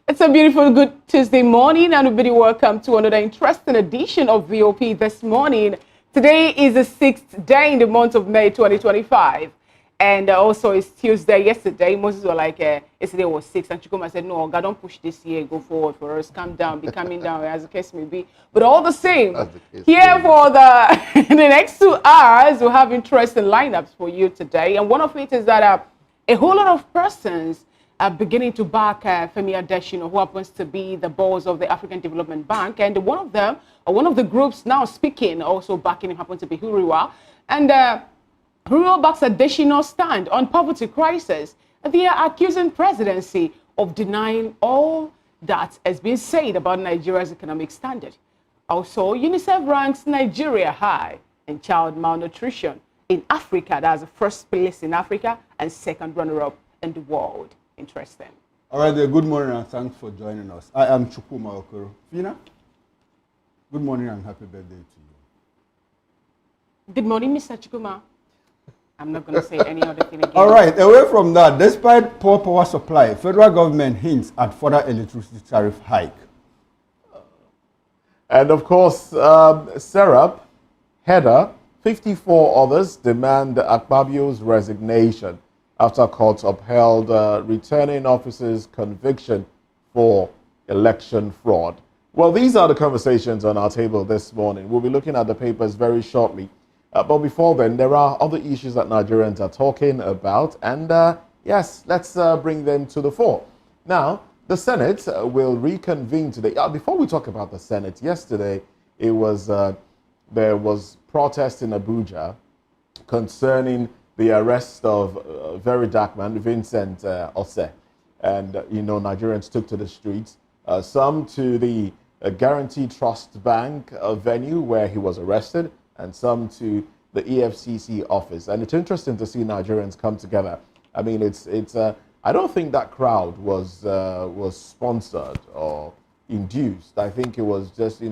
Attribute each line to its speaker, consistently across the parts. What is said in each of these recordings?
Speaker 1: It's a beautiful, good Tuesday morning, and everybody welcome to another interesting edition of VOP this morning. Today is the 6th day in the month of May 2025, and also it's Tuesday. Yesterday, Moses was like, yesterday was 6, and Chukuma said, no, God, don't push this year, go forward for us, calm down, be coming down, as the case may be. But all the same, here for the, the next 2 hours, we'll have interesting lineups for you today, and one of it is that a whole lot of persons are beginning to back Femi Adesina, who happens to be the boss of the African Development Bank. And one of them, or one of the groups now speaking, also backing him, happens to be Huriwa. And Huriwa backs Adesina's stand on poverty crisis. And they are accusing presidency of denying all that has been said about Nigeria's economic standard. Also, UNICEF ranks Nigeria high in child malnutrition in Africa. That's the first place in Africa and second runner-up in the world. Interesting.
Speaker 2: All right, good morning and thanks for joining us. I am Chukuma Okoro. Fina, good morning and happy birthday to you.
Speaker 1: Good morning, Mr. Chukuma. I'm not going to say any other thing again.
Speaker 2: All right, away from that, despite poor power supply, federal government hints at further electricity tariff hike.
Speaker 3: And of course, Serap, Heather, 54 others demand Akpabio's resignation after courts upheld returning officers' conviction for election fraud. Well, these are the conversations on our table this morning. We'll be looking at the papers very shortly. But before then, there are other issues that Nigerians are talking about. And yes, let's bring them to the fore. Now, the Senate will reconvene today. Before we talk about the Senate, yesterday there was protest in Abuja concerning the arrest of very dark man, Vincent Ose. And, Nigerians took to the streets, some to the Guarantee Trust Bank venue where he was arrested, and some to the EFCC office. And it's interesting to see Nigerians come together. I mean, I don't think that crowd was sponsored or induced. I think it was just,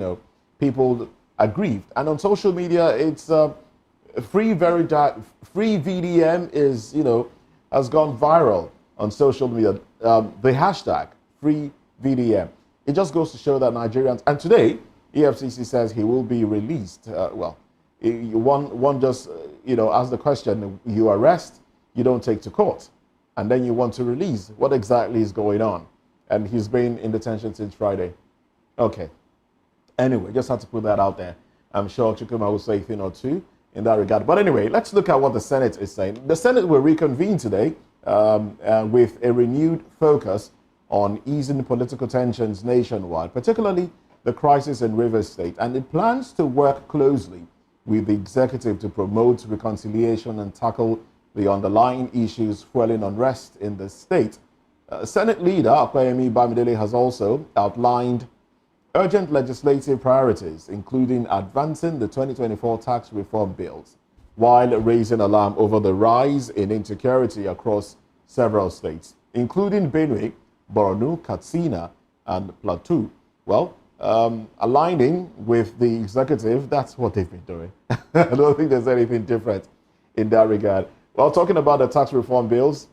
Speaker 3: people aggrieved. And on social media, it's free VDM is, has gone viral on social media. The hashtag free VDM. It just goes to show that Nigerians, and today, EFCC says he will be released. One just, asks the question, you arrest, you don't take to court, and then you want to release. What exactly is going on? And he's been in detention since Friday. Okay. Anyway, just had to put that out there. I'm sure Chukuma will say a thing or two in that regard. But anyway, let's look at what the Senate is saying. The Senate will reconvene today with a renewed focus on easing political tensions nationwide, particularly the crisis in Rivers State. And it plans to work closely with the executive to promote reconciliation and tackle the underlying issues fueling unrest in the state. Senate leader Akpabio has also outlined urgent legislative priorities, including advancing the 2024 tax reform bills, while raising alarm over the rise in insecurity across several states, including Benue, Borno, Katsina, and Plateau. Well, aligning with the executive, that's what they've been doing. I don't think there's anything different in that regard. Well, talking about the tax reform bills,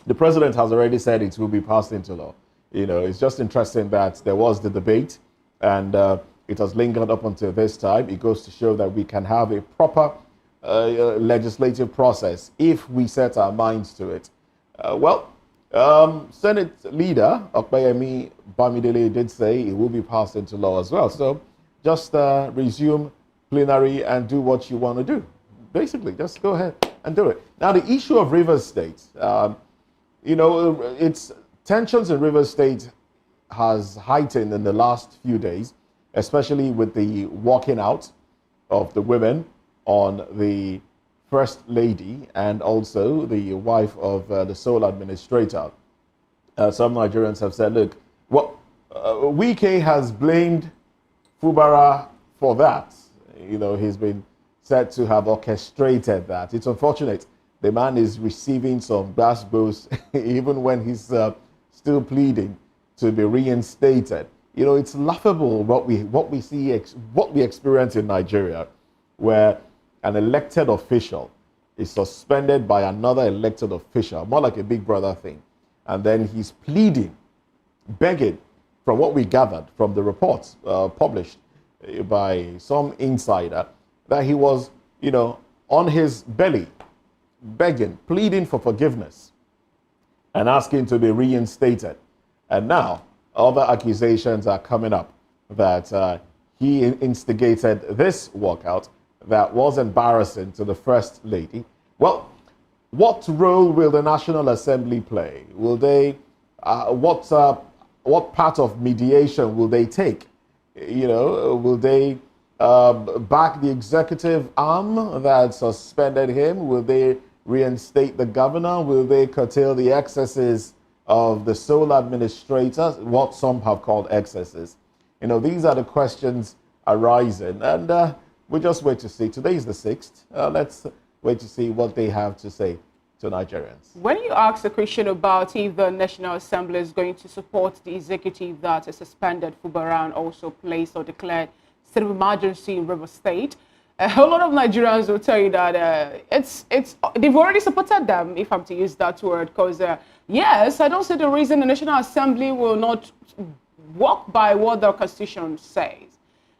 Speaker 3: the president has already said it will be passed into law. It's just interesting that there was the debate and it has lingered up until this time. It goes to show that we can have a proper legislative process if we set our minds to it. Senate leader Akpabio did say it will be passed into law as well. So just resume plenary and do what you want to do. Basically, just go ahead and do it. Now, the issue of Rivers State, it's tensions in Rivers State has heightened in the last few days, especially with the walking out of the women on the First Lady and also the wife of the sole administrator. Some Nigerians have said, look, Wike has blamed Fubara for that. He's been said to have orchestrated that. It's unfortunate. The man is receiving some bass blows even when he's still pleading to be reinstated. It's laughable what we see, what we experience in Nigeria, where an elected official is suspended by another elected official, more like a big brother thing, and then he's pleading begging, from what we gathered from the reports published by some insider, that he was, on his belly, begging, pleading for forgiveness and asking to be reinstated. And now other accusations are coming up that he instigated this walkout that was embarrassing to the First Lady. Well, what role will the National Assembly play? Will they, what part of mediation will they take? Will they back the executive arm that suspended him? Will they reinstate the governor? Will they curtail the excesses of the sole administrator, what some have called excesses? These are the questions arising, and we just wait to see. Today is the 6th. Let's wait to see what they have to say to Nigerians.
Speaker 1: When you ask the question about if the National Assembly is going to support the executive that is suspended Fubara and also placed or declared state of emergency in River State, a whole lot of Nigerians will tell you that they've already supported them, if I'm to use that word, because yes, I don't see the reason the National Assembly will not walk by what the Constitution says.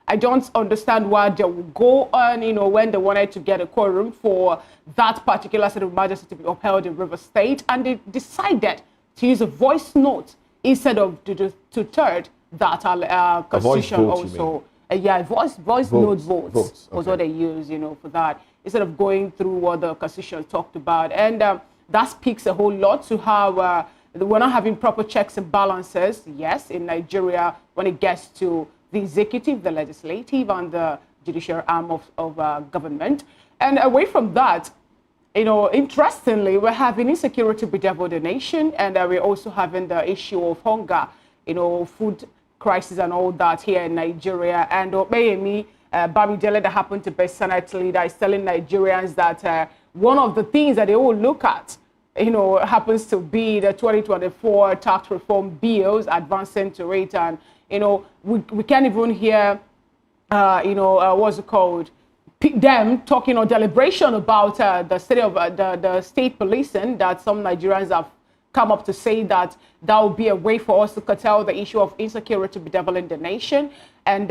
Speaker 1: I don't understand why they will go on, when they wanted to get a quorum for that particular state of emergency to be upheld in River State, and they decided to use a voice note instead of to third that Constitution also. Voice note votes was what they use, for that, instead of going through what the Constitution talked about. And that speaks a whole lot to how we're not having proper checks and balances, yes, in Nigeria when it gets to the executive, the legislative, and the judicial arm of government. And away from that, interestingly, we're having insecurity bedevil the nation, and we're also having the issue of hunger, food crisis and all that here in Nigeria. And Obeyemi Bamidele, that happened to be Senate leader, is telling Nigerians that one of the things that they all look at, happens to be the 2024 tax reform bills advancing to it. And, we can't even hear, what's it called, them talking or deliberation about the state of the state policing, that some Nigerians have come up to say that would be a way for us to curtail the issue of insecurity bedeviling the nation. And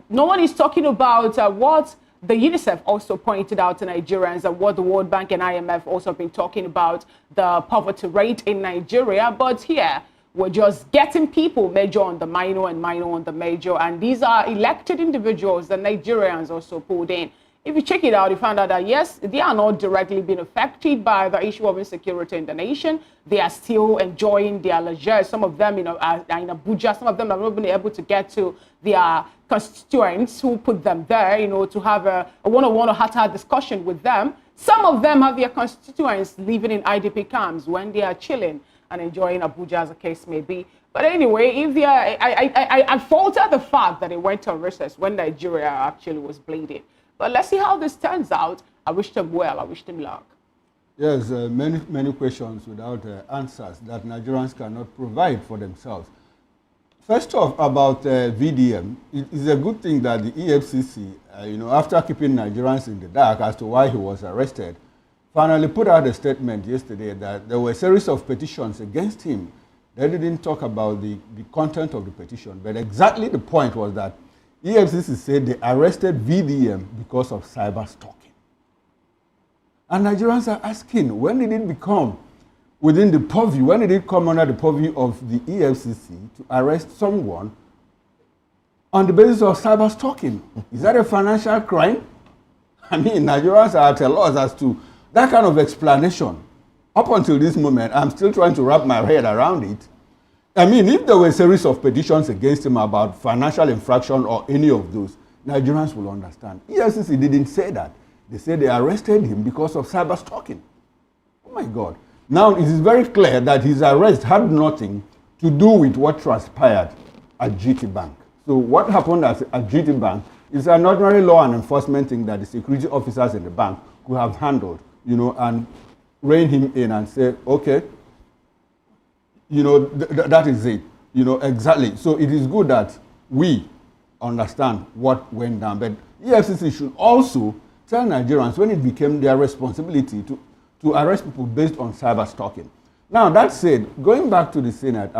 Speaker 1: no one is talking about what the UNICEF also pointed out to Nigerians, and what the World Bank and IMF also have been talking about, the poverty rate in Nigeria. But here, we're just getting people major on the minor and minor on the major. And these are elected individuals that Nigerians also pulled in. If you check it out, you find out that, yes, they are not directly being affected by the issue of insecurity in the nation. They are still enjoying their leisure. Some of them, are in Abuja. Some of them have not been able to get to their constituents who put them there, to have a one-on-one or heart-to-heart discussion with them. Some of them have their constituents living in IDP camps when they are chilling and enjoying Abuja, as the case may be. But anyway, if they are, I fault the fact that it went on recess when Nigeria actually was bleeding. But let's see how this turns out. I wish them well. I wish them luck.
Speaker 2: Yes, many questions without answers that Nigerians cannot provide for themselves. First off, about VDM, it is a good thing that the EFCC, after keeping Nigerians in the dark as to why he was arrested, finally put out a statement yesterday that there were a series of petitions against him. They didn't talk about the content of the petition, but exactly the point was that EFCC said they arrested VDM because of cyber stalking. And Nigerians are asking, when did it become within the purview, when did it come under the purview of the EFCC to arrest someone on the basis of cyber stalking? Is that a financial crime? I mean, Nigerians are at a loss as to that kind of explanation. Up until this moment, I'm still trying to wrap my head around it. I mean, if there were a series of petitions against him about financial infraction or any of those, Nigerians will understand. EFCC didn't say that. They said they arrested him because of cyber stalking. Oh my God. Now, it is very clear that his arrest had nothing to do with what transpired at GT Bank. So what happened at GT Bank is an ordinary law and enforcement thing that the security officers in the bank could have handled, and rein him in and say, okay, that is it, exactly. So it is good that we understand what went down, but EFCC should also tell Nigerians when it became their responsibility to arrest people based on cyber stalking. Now, that said, going back to the Senate,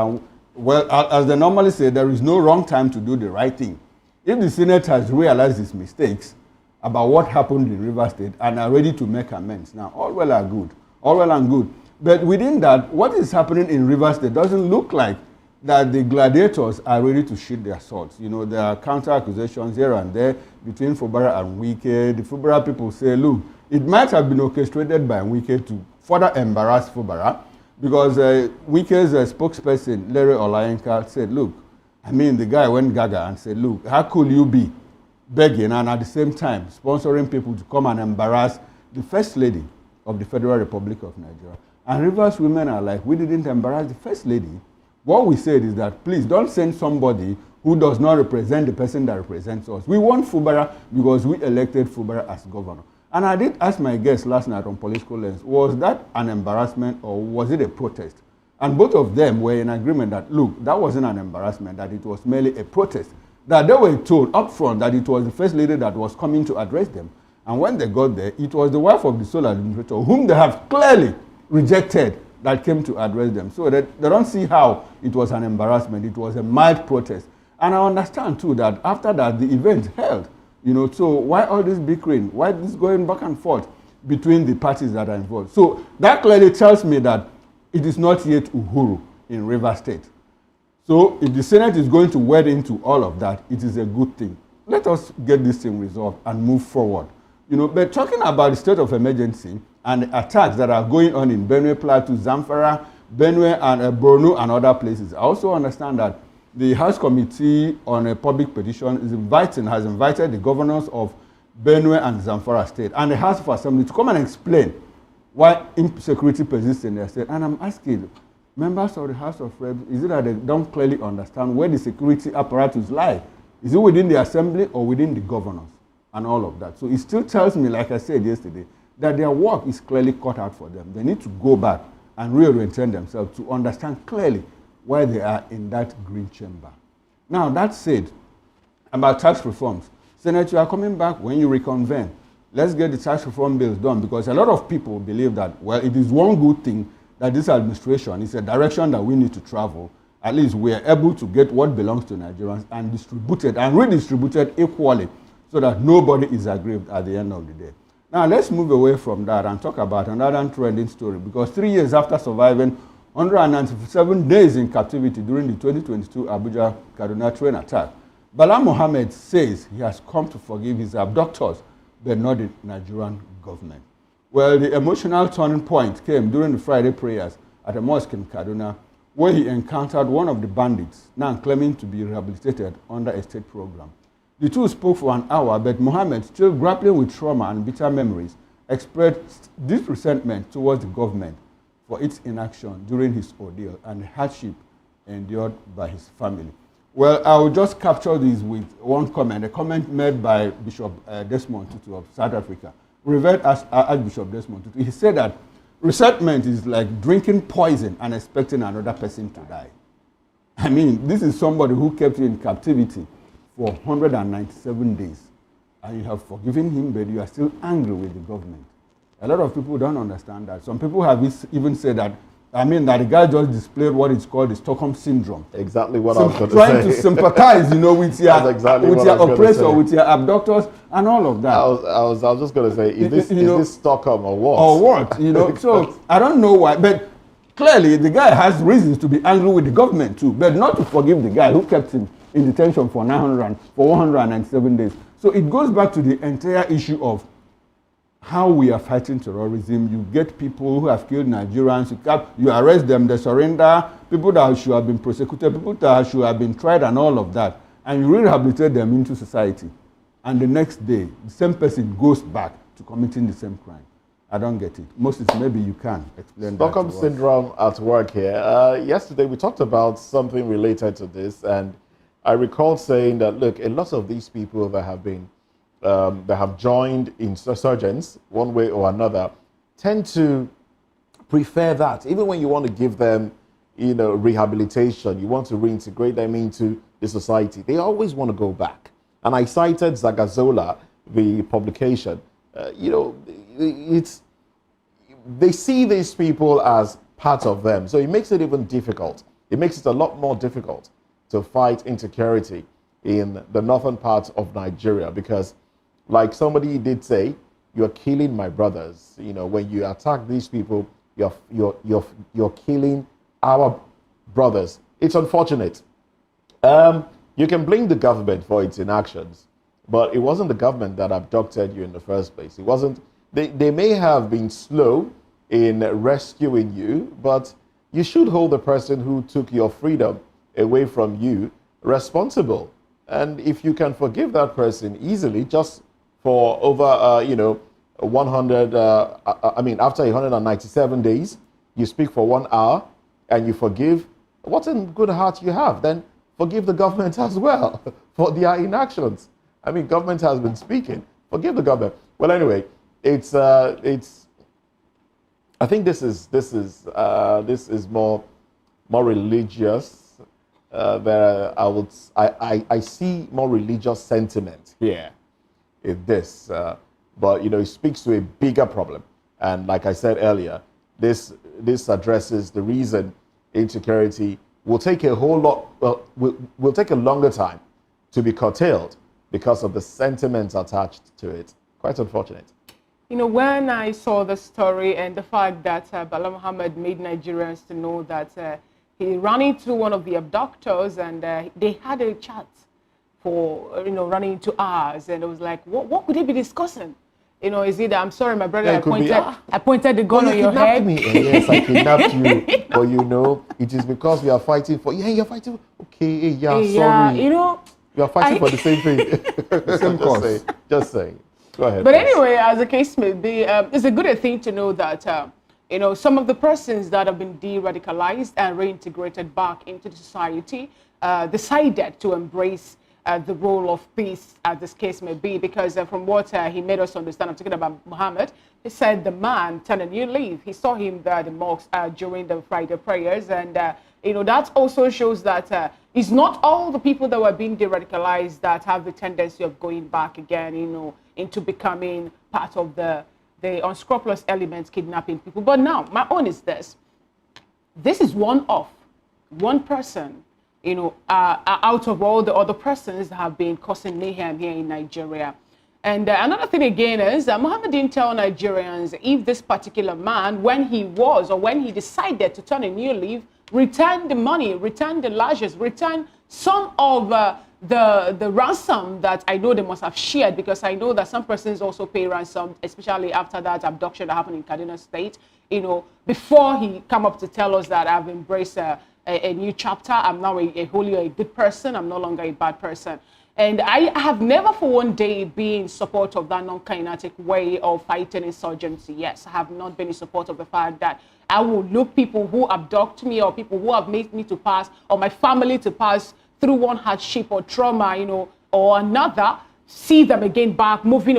Speaker 2: Well, as they normally say, there is no wrong time to do the right thing. If the Senate has realized its mistakes about what happened in Rivers State and are ready to make amends, now all well and good, all well and good. But within that, what is happening in Rivers State doesn't look like that the gladiators are ready to sheath their swords. You know, there are counter accusations here and there between Fubara and Wike. The Fubara people say, look, it might have been orchestrated by Wike to further embarrass Fubara, because Wike's spokesperson, Larry Olayenka, said, look, I mean, the guy went gaga and said, look, how could you be begging and at the same time sponsoring people to come and embarrass the First Lady of the Federal Republic of Nigeria? And Rivers women are like, we didn't embarrass the First Lady. What we said is that, please don't send somebody who does not represent the person that represents us. We want Fubara because we elected Fubara as governor. And I did ask my guest last night on Political Lens, was that an embarrassment or was it a protest? And both of them were in agreement that, look, that wasn't an embarrassment, that it was merely a protest. That they were told up front that it was the First Lady that was coming to address them. And when they got there, it was the wife of the sole administrator, whom they have clearly rejected, that came to address them. So they don't see how it was an embarrassment. It was a mild protest. And I understand too that after that, the event held. You know, so why all this bickering? Why this going back and forth between the parties that are involved? So that clearly tells me that it is not yet Uhuru in Rivers State. So if the Senate is going to wade into all of that, it is a good thing. Let us get this thing resolved and move forward. You know, but talking about the state of emergency and the attacks that are going on in Benue Plateau, Zamfara, Benue and Borno and other places, I also understand that the House Committee on a Public Petition has invited the governors of Benue and Zamfara State and the House of Assembly to come and explain why insecurity persists in their state. And I'm asking members of the House of Reps, is it that they don't clearly understand where the security apparatus lie? Is it within the Assembly or within the governors and all of that? So it still tells me, like I said yesterday, that their work is clearly cut out for them. They need to go back and reorientate themselves to understand clearly why they are in that green chamber. Now, that said, about tax reforms, Senate, you are coming back when you reconvene. Let's get the tax reform bills done, because a lot of people believe that, well, it is one good thing that this administration is a direction that we need to travel. At least we are able to get what belongs to Nigerians and distributed and redistributed equally so that nobody is aggrieved at the end of the day. Now, let's move away from that and talk about another trending story, because 3 years after surviving 197 days in captivity during the 2022 Abuja-Kaduna train attack, Bala Mohammed says he has come to forgive his abductors, but not the Nigerian government. Well, the emotional turning point came during the Friday prayers at a mosque in Kaduna, where he encountered one of the bandits, now claiming to be rehabilitated under a state program. The two spoke for an hour, but Mohammed, still grappling with trauma and bitter memories, expressed deep resentment towards the government for its inaction during his ordeal and the hardship endured by his family. Well, I will just capture this with one comment, a comment made by Bishop Desmond Tutu of South Africa, revered as Archbishop Desmond Tutu. He said that resentment is like drinking poison and expecting another person to die. I mean, this is somebody who kept you in captivity for 197 days, and you have forgiven him, but you are still angry with the government. A lot of people don't understand that. Some people have even said that, I mean, that the guy just displayed what is called the Stockholm Syndrome.
Speaker 3: Exactly what I was going to say.
Speaker 2: Trying to sympathize, you know, with your,
Speaker 3: exactly
Speaker 2: with your oppressor, with your abductors, and all of that.
Speaker 3: I was just going to say, is this Stockholm or what?
Speaker 2: Or what, you know? So, I don't know why, but clearly the guy has reasons to be angry with the government too, but not to forgive the guy who kept him in detention for 197 days. So it goes back to the entire issue of how we are fighting terrorism. You get people who have killed Nigerians, you arrest them, they surrender, people that should have been prosecuted, people that should have been tried and all of that, and you rehabilitate them into society. And the next day, the same person goes back to committing the same crime. I don't get it. Moses, maybe you can explain
Speaker 3: Stockholm
Speaker 2: that to us.
Speaker 3: Syndrome at work here. Yesterday, we talked about something related to this, and I recall saying that, look, a lot of these people that have been that have joined insurgents one way or another tend to prefer that. Even when you want to give them, you know, rehabilitation, you want to reintegrate them into the society, they always want to go back. And I cited Zagazola, the publication. You know, they see these people as part of them, so it makes it even difficult it makes it a lot more difficult to fight insecurity in the northern parts of Nigeria, because like somebody did say, you're killing my brothers. You know, when you attack these people, you're killing our brothers. It's unfortunate. You can blame the government for its inactions, but it wasn't the government that abducted you in the first place. It wasn't. They may have been slow in rescuing you, but you should hold the person who took your freedom away from you responsible. And if you can forgive that person easily, just for over, 100, after 197 days, you speak for 1 hour and you forgive, what a good heart you have. Then forgive the government as well for their inactions. I mean, government has been speaking. Forgive the government. Well, anyway, I think this is more religious. I see more religious sentiment here in this, but it speaks to a bigger problem. And like I said earlier, this addresses the reason insecurity will take a whole lot, will take a longer time to be curtailed because of the sentiments attached to it. Quite unfortunate.
Speaker 1: When I saw the story and the fact that Bala Mohammed made Nigerians to know that he ran into one of the abductors and they had a chat for, running into hours, and it was like, what could they be discussing? Is it, I'm sorry, my brother, I pointed the gun on your head.
Speaker 3: Me. Yes, I kidnapped you. But it is because we are fighting for, you're fighting, okay, sorry. We are fighting for the same thing. The same cause. Just saying. Go ahead.
Speaker 1: But anyway, as the case may be, it's a good thing to know that, some of the persons that have been de-radicalized and reintegrated back into the society decided to embrace the role of peace, as this case may be, because from what he made us understand, I'm talking about Muhammad, he said the man turned a new leaf. He saw him there at the mosque during the Friday prayers, and that also shows that it's not all the people that were being de-radicalized that have the tendency of going back again, into becoming part of the unscrupulous elements kidnapping people. But now, my own is this. This is one person, out of all the other persons that have been causing mayhem here in Nigeria. And another thing again is Muhammad didn't tell Nigerians if this particular man, when he decided to turn a new leaf, return the money, return the lashes, return some of the ransom that I know they must have shared, because I know that some persons also pay ransom, especially after that abduction that happened in Kaduna State, before he come up to tell us that I've embraced a new chapter. I'm now a good person. I'm no longer a bad person. And I have never for one day been in support of that non-kinetic way of fighting insurgency. Yes, I have not been in support of the fact that I will look people who abduct me or people who have made me to pass, or my family to pass through one hardship or trauma, or another, see them again back, moving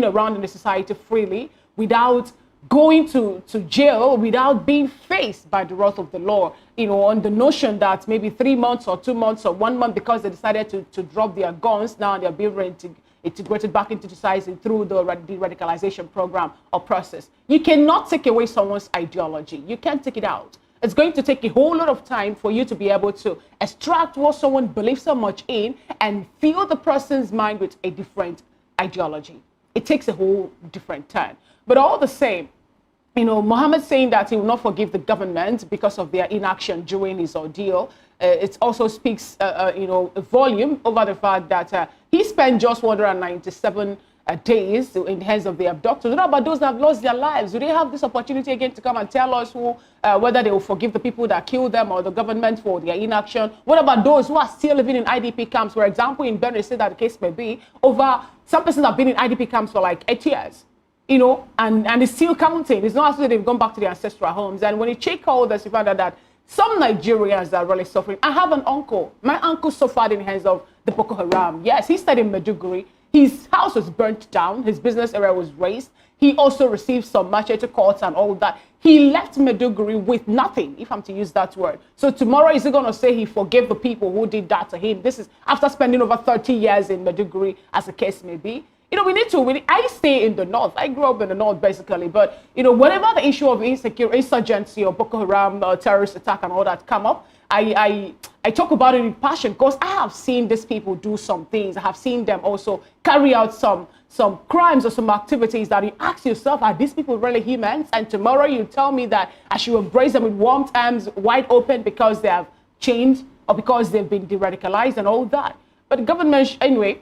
Speaker 1: around in the society freely without going to jail, without being faced by the wrath of the law, on the notion that maybe 3 months or 2 months or 1 month, because they decided to drop their guns, now they're being integrated back into society through the de-radicalization program or process. You cannot take away someone's ideology. You can't take it out. It's going to take a whole lot of time for you to be able to extract what someone believes so much in and fill the person's mind with a different ideology. It takes a whole different turn. But all the same, Muhammad saying that he will not forgive the government because of their inaction during his ordeal, it also speaks, a volume over the fact that he spent just 197 days in the hands of the abductors. What about those that have lost their lives? Do they have this opportunity again to come and tell us whether they will forgive the people that killed them or the government for their inaction? What about those who are still living in IDP camps? For example, in Benue State, that the case may be, some persons have been in IDP camps for like 8 years. And it's still counting. It's not as if they've gone back to their ancestral homes. And when you check all this, you find out that some Nigerians are really suffering. I have an uncle. My uncle suffered in the hands of the Boko Haram. Yes, he stayed in Maiduguri. His house was burnt down. His business area was razed. He also received some machete courts and all that. He left Maiduguri with nothing, if I'm to use that word. So tomorrow, is he going to say he forgave the people who did that to him? This is after spending over 30 years in Maiduguri, as the case may be. I stay in the north. I grew up in the north, basically. But, whenever the issue of insurgency or Boko Haram or terrorist attack and all that come up, I talk about it with passion because I have seen these people do some things. I have seen them also carry out some crimes or some activities that you ask yourself, are these people really humans? And tomorrow you tell me that I should embrace them with warm arms, wide open, because they have changed or because they've been de-radicalized and all that. But the government, anyway,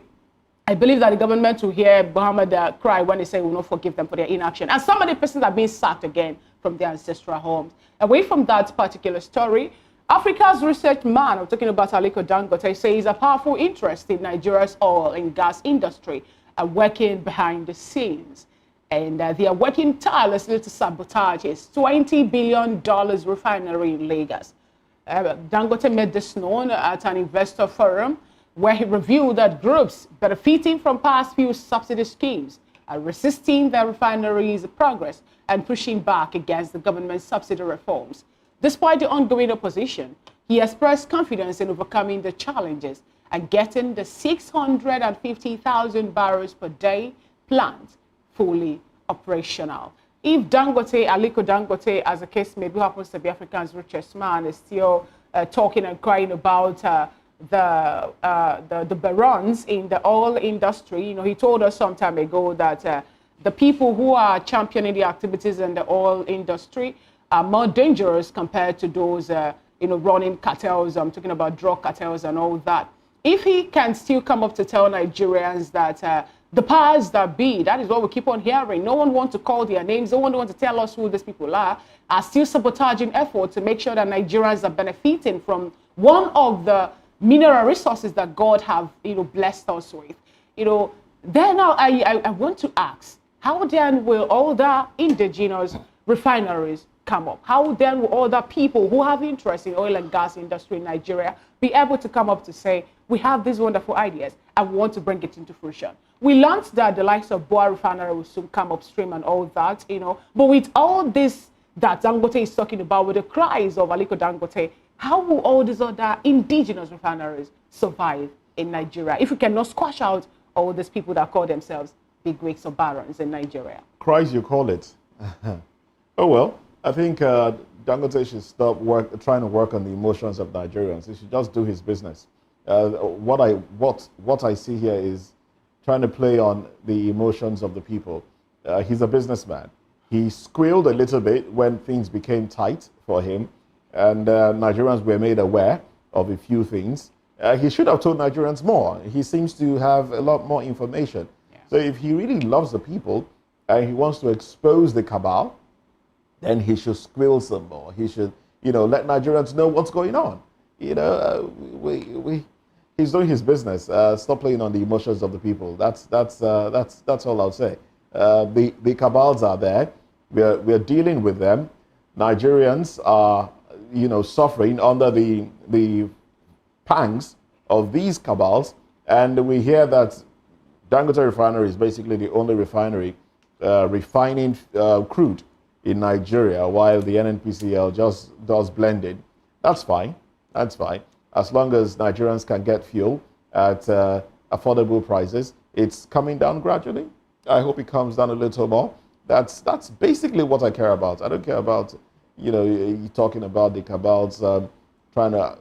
Speaker 1: I believe that the government will hear Muhammad cry when they say we will not forgive them for their inaction. And some of the persons are being sacked again from their ancestral homes. Away from that particular story, Africa's research man, I'm talking about Aliko Dangote, says a powerful interest in Nigeria's oil and gas industry are working behind the scenes. And they are working tirelessly to sabotage his $20 billion refinery in Lagos. Dangote made this known at an investor forum where he revealed that groups benefiting from past few subsidy schemes are resisting the refinery's progress and pushing back against the government's subsidy reforms. Despite the ongoing opposition, he expressed confidence in overcoming the challenges and getting the 650,000 barrels per day plant fully operational. If Dangote, Aliko Dangote, as the case may be, happens to be Africa's richest man, is still talking and crying about the barons in the oil industry, you know, he told us some time ago that the people who are championing the activities in the oil industry are more dangerous compared to those, you know, running cartels. I'm talking about drug cartels and all that. If he can still come up to tell Nigerians that the powers that be, that is what we keep on hearing, no one wants to call their names, no one wants to tell us who these people are still sabotaging efforts to make sure that Nigerians are benefiting from one of the mineral resources that God have, you know, blessed us with. You know, then now I want to ask, how then will all the indigenous refineries come up? How then will all the people who have interest in oil and gas industry in Nigeria be able to come up to say, we have these wonderful ideas and we want to bring it into fruition? We learned that the likes of Boa refinery will soon come upstream and all that, you know, but with all this that Dangote is talking about, with the cries of Aliko Dangote, how will all these other indigenous refineries survive in Nigeria if we cannot squash out all these people that call themselves bigwigs or barons in Nigeria?
Speaker 3: Cries, you call it. Oh, well, I think Dangote should stop trying to work on the emotions of Nigerians. He should just do his business. What I see here is trying to play on the emotions of the people. He's a businessman. He squealed a little bit when things became tight for him, and Nigerians were made aware of a few things. He should have told Nigerians more. He seems to have a lot more information. Yeah. So if he really loves the people and he wants to expose the cabal, then he should squeal some more. He should, you know, let Nigerians know what's going on. You know, he's doing his business. Stop playing on the emotions of the people. That's all I'll say. The cabals are there. We're dealing with them. Nigerians are, you know, suffering under the pangs of these cabals, and we hear that Dangote refinery is basically the only refinery refining crude in Nigeria, while the NNPCL just does blending. That's fine. That's fine. As long as Nigerians can get fuel at affordable prices, it's coming down gradually. I hope it comes down a little more. That's basically what I care about. I don't care about, you know, you talking about the cabals trying to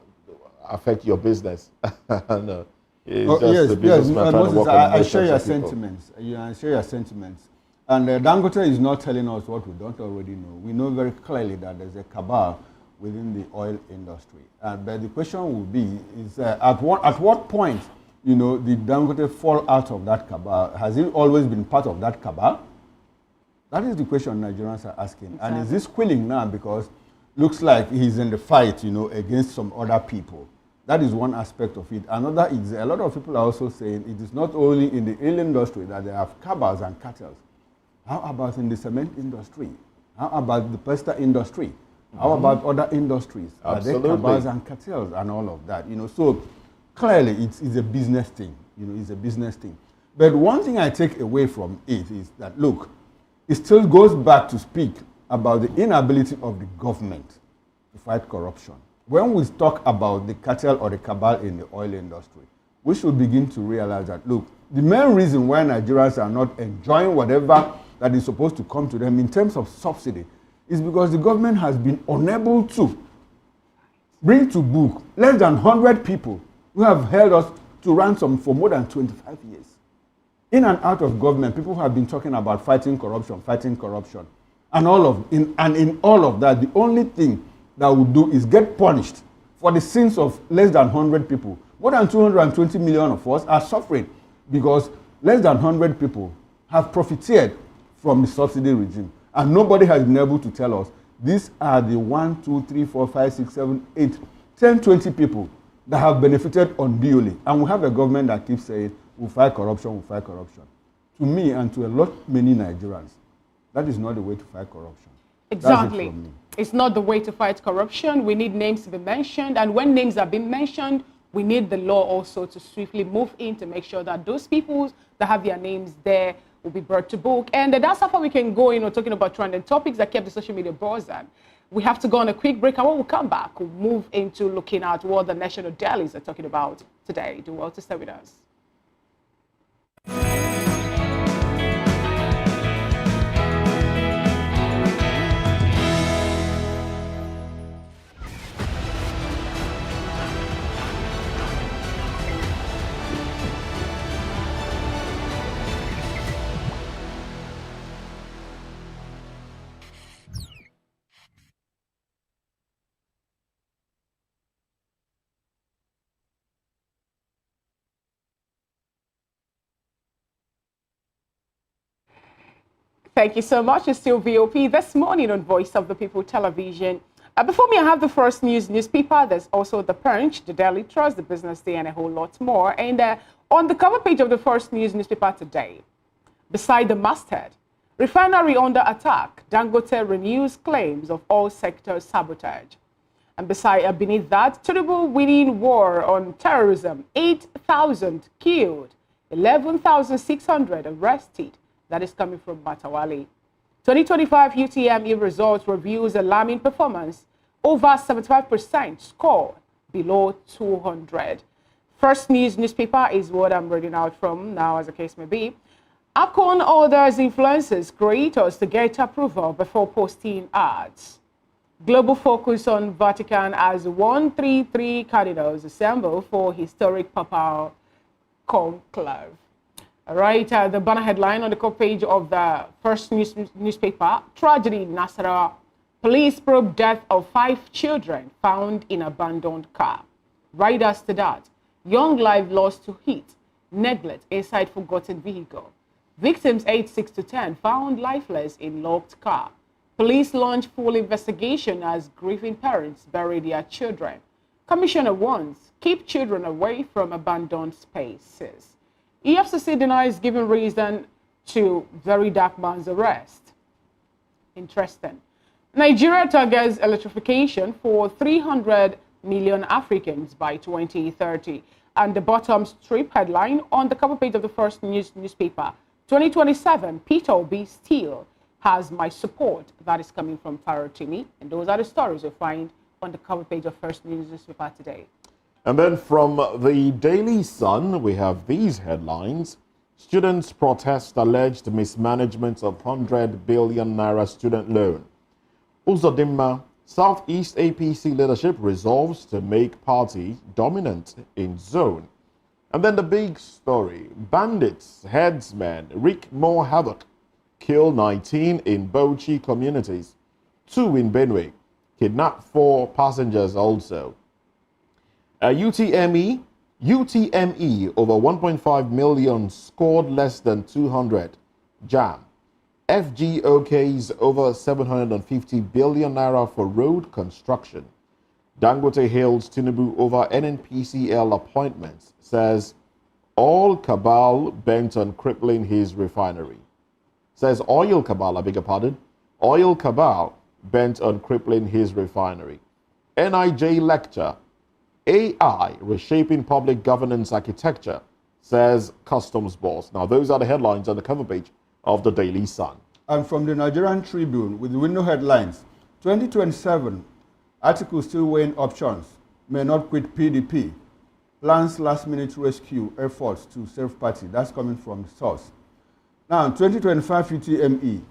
Speaker 3: affect your business. No. It's just the businessman trying to work on
Speaker 2: I share your sentiments. I share your sentiments. And Dangote is not telling us what we don't already know. We know very clearly that there's a cabal within the oil industry. But the question will be, is at what point, you know, did Dangote fall out of that cabal? Has he always been part of that cabal? That is the question Nigerians are asking. Exactly. And is this squealing now because looks like he's in the fight, you know, against some other people? That is one aspect of it. Another is a lot of people are also saying it is not only in the oil industry that they have cabals and cartels. How about in the cement industry? How about the pasta industry? How about other industries?
Speaker 3: Absolutely.
Speaker 2: Are there cabals and cartels and all of that? You know, so clearly it's a business thing. You know, it's a business thing. But one thing I take away from it is that, look, it still goes back to speak about the inability of the government to fight corruption. When we talk about the cartel or the cabal in the oil industry, we should begin to realize that, look, the main reason why Nigerians are not enjoying whatever that is supposed to come to them in terms of subsidy is because the government has been unable to bring to book less than 100 people who have held us to ransom for more than 25 years. In and out of government, people have been talking about fighting corruption. And in all of that, the only thing that we do is get punished for the sins of less than 100 people. More than 220 million of us are suffering because less than 100 people have profited from the subsidy regime. And nobody has been able to tell us these are the 1, 2, 3, 4, 5, 6, 7, 8, 10, 20 people that have benefited unduly. And we have a government that keeps saying, we'll fight corruption, we'll fight corruption. To me and to a lot many Nigerians, that is not the way to fight corruption.
Speaker 1: Exactly. It's not the way to fight corruption. We need names to be mentioned. And when names are being mentioned, we need the law also to swiftly move in to make sure that those people that have their names there will be brought to book. And that's how far we can go, talking about trending topics that kept the social media buzzing. We have to go on a quick break, and when we come back, we'll move into looking at what the national dailies are talking about today. Do well to stay with us. Thank you so much. It's still VOP this morning on Voice of the People Television. Before me, I have the First News newspaper. There's also the Punch, the Daily Trust, the Business Day, and a whole lot more. And on the cover page of the First News newspaper today, beside the masthead, refinery under attack, Dangote renews claims of all sectors sabotage. And beneath that, terrible winning war on terrorism, 8,000 killed, 11,600 arrested. That is coming from Matawali. 2025 UTME results reviews alarming performance. Over 75% score below 200. First News newspaper is what I'm reading out from now, as the case may be. ACON orders influencers, creators to get approval before posting ads. Global focus on Vatican as 133 cardinals assemble for historic papal conclave. All right, the banner headline on the cover page of the First News newspaper, tragedy in Nasarawa. Police probe death of 5 children found in abandoned car. Right after that, young life lost to heat, neglect inside forgotten vehicle. Victims aged 6 to 10 found lifeless in locked car. Police launch full investigation as grieving parents bury their children. Commissioner warns, keep children away from abandoned spaces. EFCC denies giving reason to very dark man's arrest. Interesting. Nigeria targets electrification for 300 million Africans by 2030. And the bottom strip headline on the cover page of the First News newspaper, 2027, Peter Obi still has my support. That is coming from Farotimi. And those are the stories you'll find on the cover page of First News newspaper today.
Speaker 3: And then from the Daily Sun, we have these headlines. Students protest alleged mismanagement of 100 billion naira student loan. Uzodimma, Southeast APC leadership resolves to make party dominant in zone. And then the big story. Bandits, headsmen wreak more havoc. Kill 19 in Bauchi communities. 2 in Benue. Kidnap 4 passengers also. UTME over 1.5 million scored less than 200. JAM. FGOK's over 750 billion naira for road construction. Dangote hails Tinubu over NNPCL appointments. Says all cabal bent on crippling his refinery. Says oil cabal, I beg your pardon. Oil cabal bent on crippling his refinery. NIJ lecture. AI reshaping public governance architecture, says customs boss. Now, those are the headlines on the cover page of the Daily Sun.
Speaker 2: And from the Nigerian Tribune, with the window headlines, 2027, article still weighing options, may not quit PDP, plans last-minute rescue efforts to save party. That's coming from the source. Now, 2025 UTME,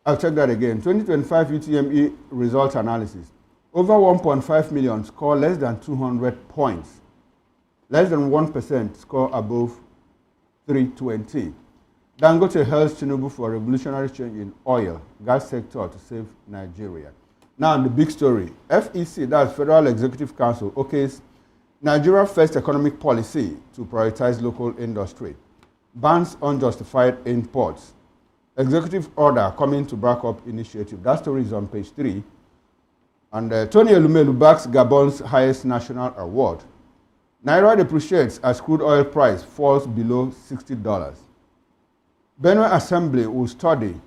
Speaker 2: I'll check that again. 2025 UTME results analysis. Over 1.5 million score less than 200 points. Less than 1% score above 320. Dangote hails Tinubu for revolutionary change in oil, gas sector to save Nigeria. Now, the big story. FEC, that's Federal Executive Council, okays Nigeria's first economic policy to prioritize local industry. Bans unjustified imports. Executive order coming to back up initiative. That story is on page 3. And Tony Elumelu backs Gabon's highest national award. Naira depreciates as crude oil price falls below $60. Benue Assembly will study,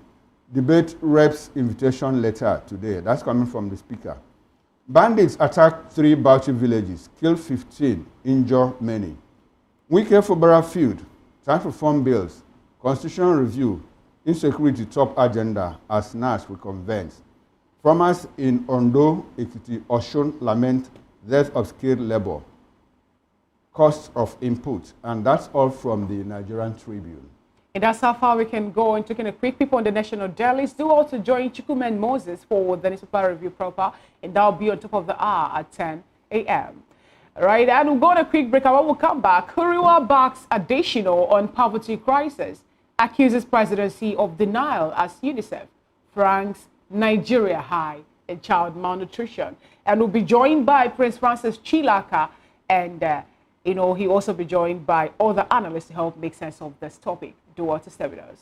Speaker 2: debate Rep's invitation letter today. That's coming from the speaker. Bandits attack 3 Bauchi villages, kill 15, injure many. Wike Fubara feud, tax reform bills, constitutional review, insecurity top agenda as NAS reconvenes. Farmers in Ondo, Ekiti, Osun lament death of skilled labor, costs of input, and that's all from the Nigerian Tribune.
Speaker 1: And that's how far we can go in taking a quick peep on the national dailies. Do also join Chukwumen Moses for the newspaper review proper, and that'll be on top of the hour at 10 a.m. Right, and we'll go on a quick break, and when we'll come back, Kuriwa backs additional on poverty crisis, accuses presidency of denial as UNICEF ranks Nigeria high in child malnutrition. And we'll be joined by Prince Francis Chilaka, and he'll also be joined by other analysts to help make sense of this topic. Do what to stay with us.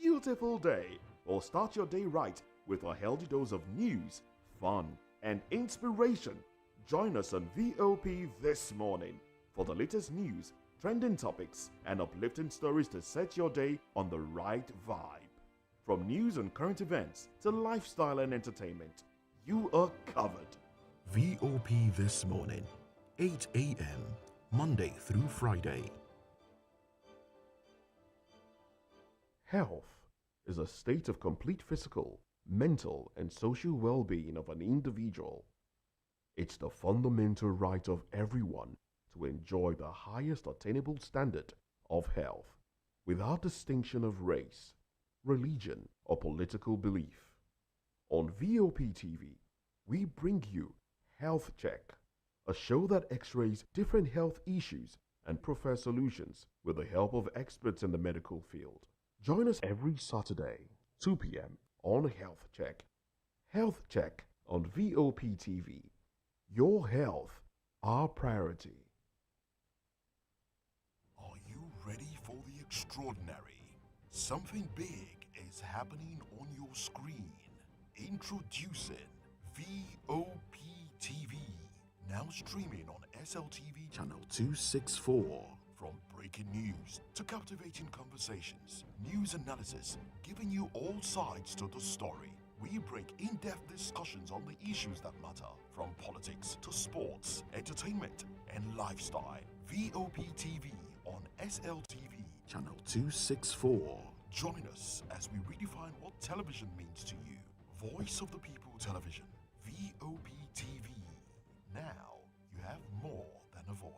Speaker 4: Beautiful day. Or start your day right with a healthy dose of news, fun, and inspiration. Join us on VOP this morning for the latest news, trending topics, and uplifting stories to set your day on the right vibe. From news and current events to lifestyle and entertainment, you are covered.
Speaker 5: VOP This Morning, 8 a.m., Monday through Friday.
Speaker 4: Health is a state of complete physical, mental, and social well-being of an individual. It's the fundamental right of everyone to enjoy the highest attainable standard of health, without distinction of race, religion, or political belief. On VOP TV, we bring you Health Check, a show that x-rays different health issues and provides solutions with the help of experts in the medical field. Join us every Saturday, 2 p.m. on Health Check. Health Check on VOP TV. Your health, our priority.
Speaker 5: Are you ready for the extraordinary? Something big is happening on your screen. Introducing VOP TV, now streaming on SLTV channel 264. From breaking news to captivating conversations, news analysis, giving you all sides to the story. We break in-depth discussions on the issues that matter, from politics to sports, entertainment, and lifestyle. VOP TV on SLTV channel 264. Join us as we redefine what television means to you. Voice of the People Television, VOP TV. Now you have more than a voice.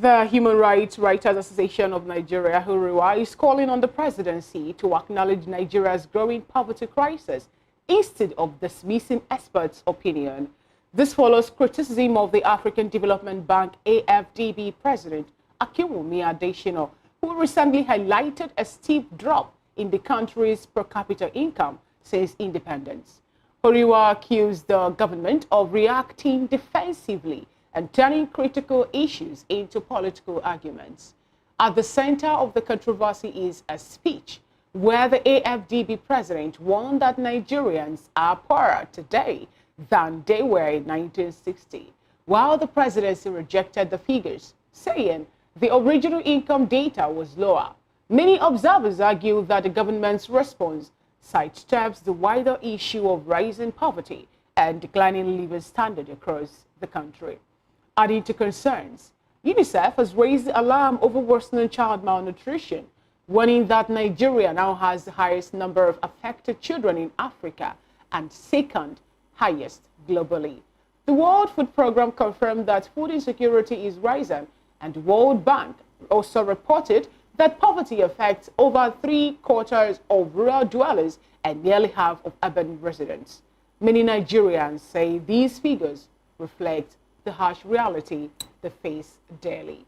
Speaker 1: The Human Rights Writers Association of Nigeria, HURIWA, is calling on the presidency to acknowledge Nigeria's growing poverty crisis instead of dismissing experts' opinion. This follows criticism of the African Development Bank AFDB president Akinwumi Adesina, who recently highlighted a steep drop in the country's per capita income since independence. HURIWA accused the government of reacting defensively and turning critical issues into political arguments. At the center of the controversy is a speech where the AFDB president warned that Nigerians are poorer today than they were in 1960, while the presidency rejected the figures, saying the original income data was lower. Many observers argue that the government's response sidesteps the wider issue of rising poverty and declining living standard across the country. Adding to concerns, UNICEF has raised the alarm over worsening child malnutrition, warning that Nigeria now has the highest number of affected children in Africa and second highest globally. The World Food Programme confirmed that food insecurity is rising, and the World Bank also reported that poverty affects over 3/4 of rural dwellers and nearly half of urban residents. Many Nigerians say these figures reflect the harsh reality they face daily.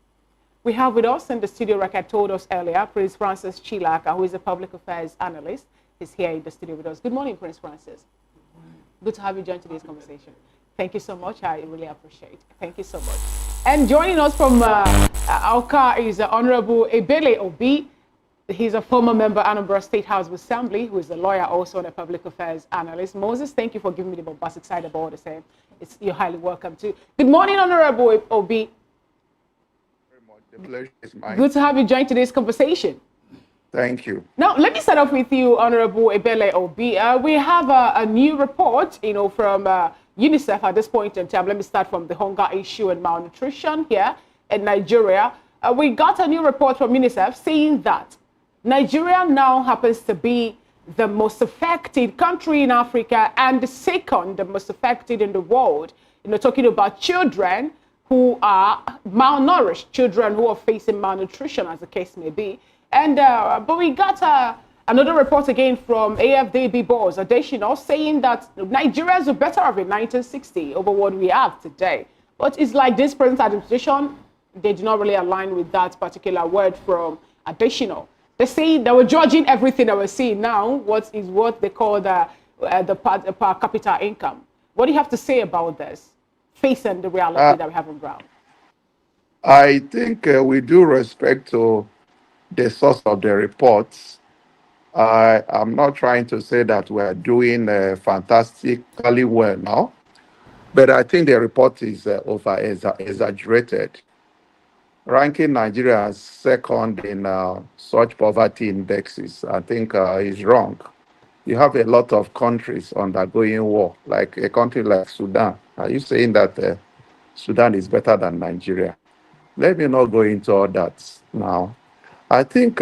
Speaker 1: We have with us in the studio, like I told us earlier, Prince Francis Chilaka, who is a public affairs analyst. He's here in the studio with us. Good morning, Prince Francis. Good to have you join today's conversation. Thank you so much. I really appreciate it. Thank you so much. And joining us from Awka is Honorable Ebele Obi. He's a former member of Anambra State House of Assembly, who is a lawyer, also and a public affairs analyst. Moses, thank you for giving me the bombastic side of all the same. You're highly welcome too. Good morning, Honorable Obi.
Speaker 6: Very much. The pleasure is mine.
Speaker 1: Good to have you join today's conversation.
Speaker 6: Thank you.
Speaker 1: Now, let me start off with you, Honorable Ebele Obi. We have a new report, from UNICEF at this point in time. Let me start from the hunger issue and malnutrition here in Nigeria. We got a new report from UNICEF saying that Nigeria now happens to be the most affected country in Africa and the second the most affected in the world. Talking about children who are malnourished, children who are facing malnutrition, as the case may be. And but we got another report again from AFDB boss Adesina saying that Nigerians were better off in 1960 over what we have today. But it's like this present administration, they do not really align with that particular word from Adesina. They say they were judging everything that we're seeing now, what they call the per capita income. What do you have to say about this, facing the reality that we have on ground?
Speaker 6: I think with due respect to the source of the reports, I'm not trying to say that we're doing fantastically well now, but I think the report is exaggerated. Ranking Nigeria as second in such poverty indexes, I think is wrong. You have a lot of countries undergoing war, like a country like Sudan. Are you saying that Sudan is better than Nigeria? Let me not go into all that now. I think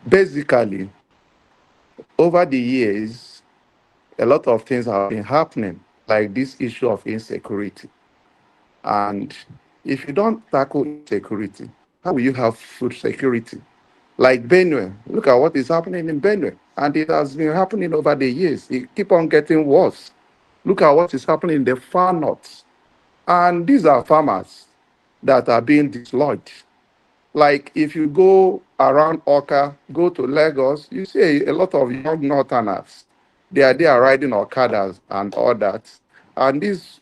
Speaker 6: basically, over the years, a lot of things have been happening, like this issue of insecurity. And if you don't tackle insecurity, how will you have food security? Like Benue, look at what is happening in Benue. And it has been happening over the years. It keeps on getting worse. Look at what is happening in the far north. And these are farmers that are being dislodged. Like if you go around Oka, go to Lagos, you see a lot of young northerners. They are riding Okadas and all that. And these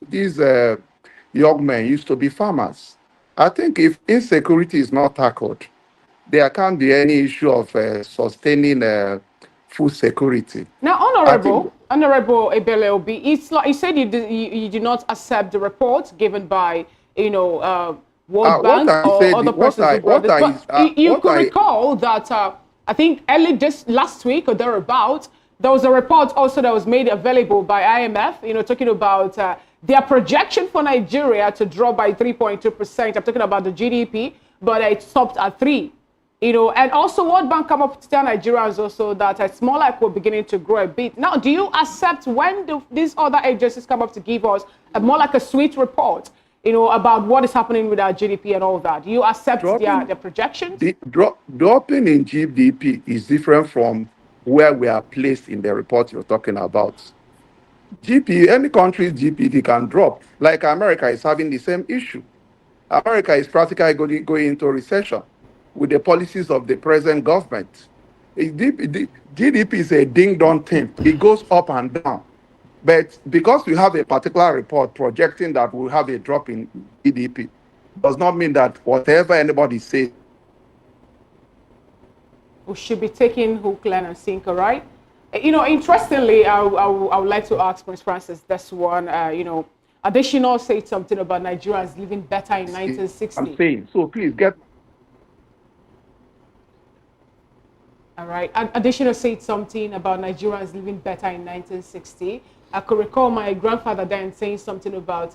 Speaker 6: young men used to be farmers. I think if insecurity is not tackled, there can't be any issue of sustaining food security.
Speaker 1: Now, Honorable Ebele Obi, it's like you said you do not accept the report given by World Bank or other persons. You could recall that I think early just last week or thereabout, there was a report also that was made available by IMF, talking about their projection for Nigeria to drop by 3.2%. I'm talking about the GDP, but it stopped at 3%. And also World Bank come up to tell Nigerians also that it's more like we're beginning to grow a bit. Now, do you accept when these other agencies come up to give us more like a sweet report? about what is happening with our GDP and all that. Do you accept their projections?
Speaker 6: Dropping in GDP is different from where we are placed in the report you're talking about. Any country's GDP can drop. Like America is having the same issue. America is practically going into recession with the policies of the present government. GDP is a ding-dong thing. It goes up and down. But because we have a particular report projecting that we'll have a drop in GDP, does not mean that whatever anybody says,
Speaker 1: we should be taking hook, line, and sinker, right? Interestingly, I would like to ask Prince Francis this one. Additional said something about Nigerians living better in 1960.
Speaker 6: I'm saying, so please get.
Speaker 1: All right. Additional said something about Nigerians living better in 1960. I could recall my grandfather then saying something about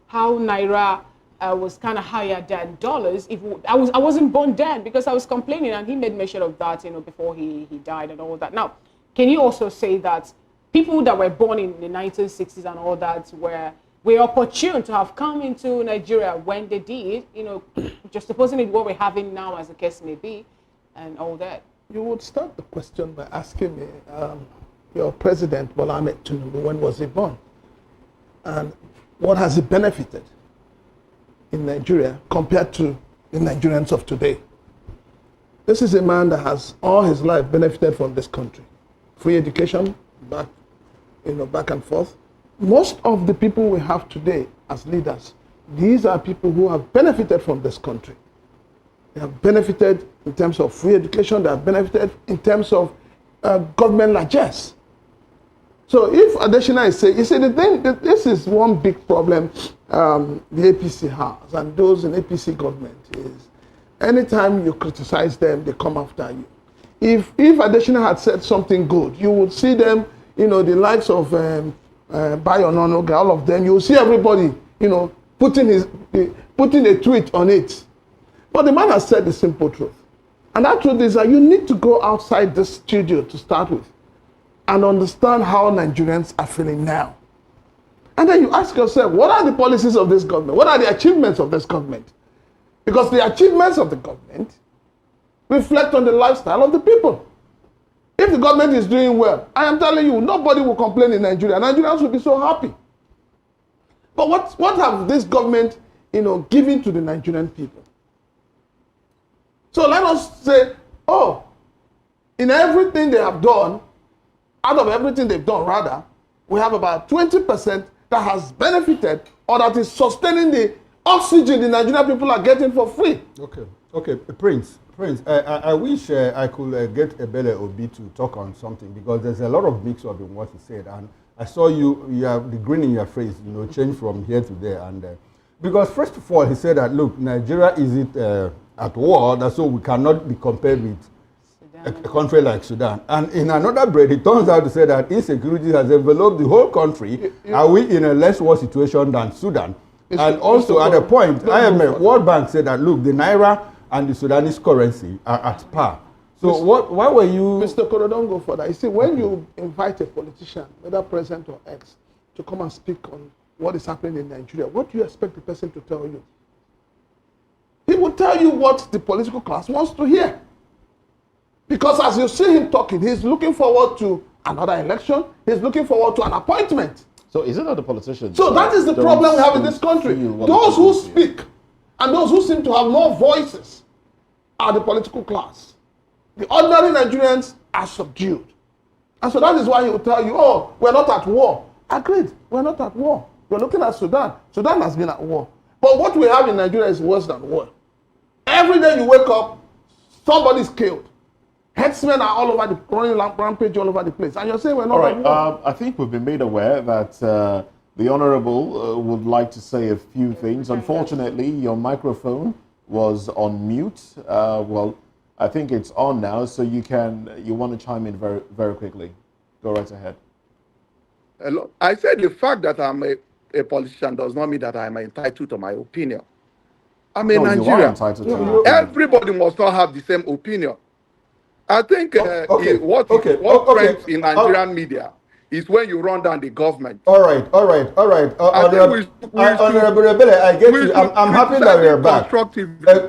Speaker 1: how Naira was kind of higher than dollars. I wasn't born then because I was complaining, and he made mention of that, before he died and all that. Now, can you also say that people that were born in the 1960s and all that were opportune to have come into Nigeria when they did, just supposing it what we're having now as the case may be, and all that?
Speaker 7: You would start the question by asking me, your president, Bola Ahmed Tinubu, when was he born? And what has he benefited in Nigeria compared to the Nigerians of today? This is a man that has all his life benefited from this country. Free education, back and forth. Most of the people we have today as leaders, these are people who have benefited from this country. They have benefited in terms of free education. They have benefited in terms of government largesse. So if Adesina is saying, this is one big problem the APC has, and those in APC government is, anytime you criticize them, they come after you. If Adesina had said something good, you would see them, the likes of Bayo Nonoga, all of them, you will see everybody, putting a tweet on it. But the man has said the simple truth. And that truth is that you need to go outside the studio to start with and understand how Nigerians are feeling now. And then you ask yourself, what are the policies of this government? What are the achievements of this government? Because the achievements of the government reflect on the lifestyle of the people. If the government is doing well, I am telling you, nobody will complain in Nigeria. Nigerians will be so happy. But what have this government, given to the Nigerian people? So let us say, in everything they have done, out of everything they've done, rather, we have about 20% that has benefited or that is sustaining the oxygen the Nigerian people are getting for free.
Speaker 2: Okay, Prince, I wish I could get Ebele Obi to talk on something, because there's a lot of mix-up in what he said, and I saw you have the grin in your face, change from here to there, and because first of all he said that, look, Nigeria isn't at war, that's so we cannot be compared with a country like Sudan. And in another breath, it turns out to say that insecurity has enveloped the whole country. Are we in a less worse situation than Sudan? And also at a point, IMF, World Bank said that, look, the Naira and the Sudanese currency are at par. So why were you...
Speaker 7: Mr. Koro, don't go further. You see, when you invite a politician, whether president or ex, to come and speak on what is happening in Nigeria, what do you expect the person to tell you? He will tell you what the political class wants to hear. Because as you see him talking, he's looking forward to another election. He's looking forward to an appointment.
Speaker 3: So is it not the politicians?
Speaker 7: So that is the problem we have in this country. Those who speak and those who seem to have more voices are the political class. The ordinary Nigerians are subdued. And so that is why he will tell you, we're not at war. Agreed, we're not at war. We're looking at Sudan. Sudan has been at war. But what we have in Nigeria is worse than war. Every day you wake up, somebody's killed. Headsmen are all over running rampage all over the place. And you're saying we're not at war.
Speaker 3: I think we've been made aware that the Honorable would like to say a few things. Unfortunately, your microphone was on mute. Well, I think it's on now, so you want to chime in very, very quickly. Go right ahead.
Speaker 6: I said the fact that I'm a politician does not mean that I'm entitled to my opinion. I'm in Nigeria.
Speaker 3: You are entitled to
Speaker 6: Everybody must not have the same opinion. I think what trends in Nigerian media is when you run down the government.
Speaker 2: All right. Honorable Rebele, I get you. I'm happy that we are back.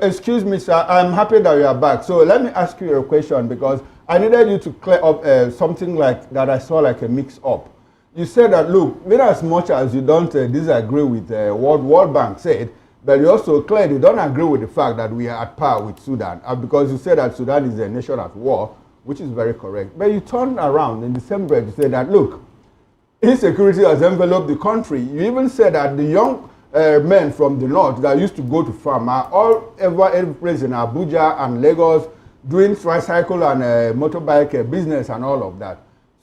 Speaker 2: Excuse me, sir. I'm happy that we are back. So let me ask you a question, because I needed you to clear up something like that I saw like a mix-up. You said that, look, in as much as you don't disagree with what World Bank said, but you also clearly don't agree with the fact that we are at par with Sudan, because you said that Sudan is a nation at war, which is very correct. But you turned around in December to say that, look, insecurity has enveloped the country. You even said that the young men from the north that used to go to farm are all every place in Abuja and Lagos doing tricycle and motorbike business and all of that.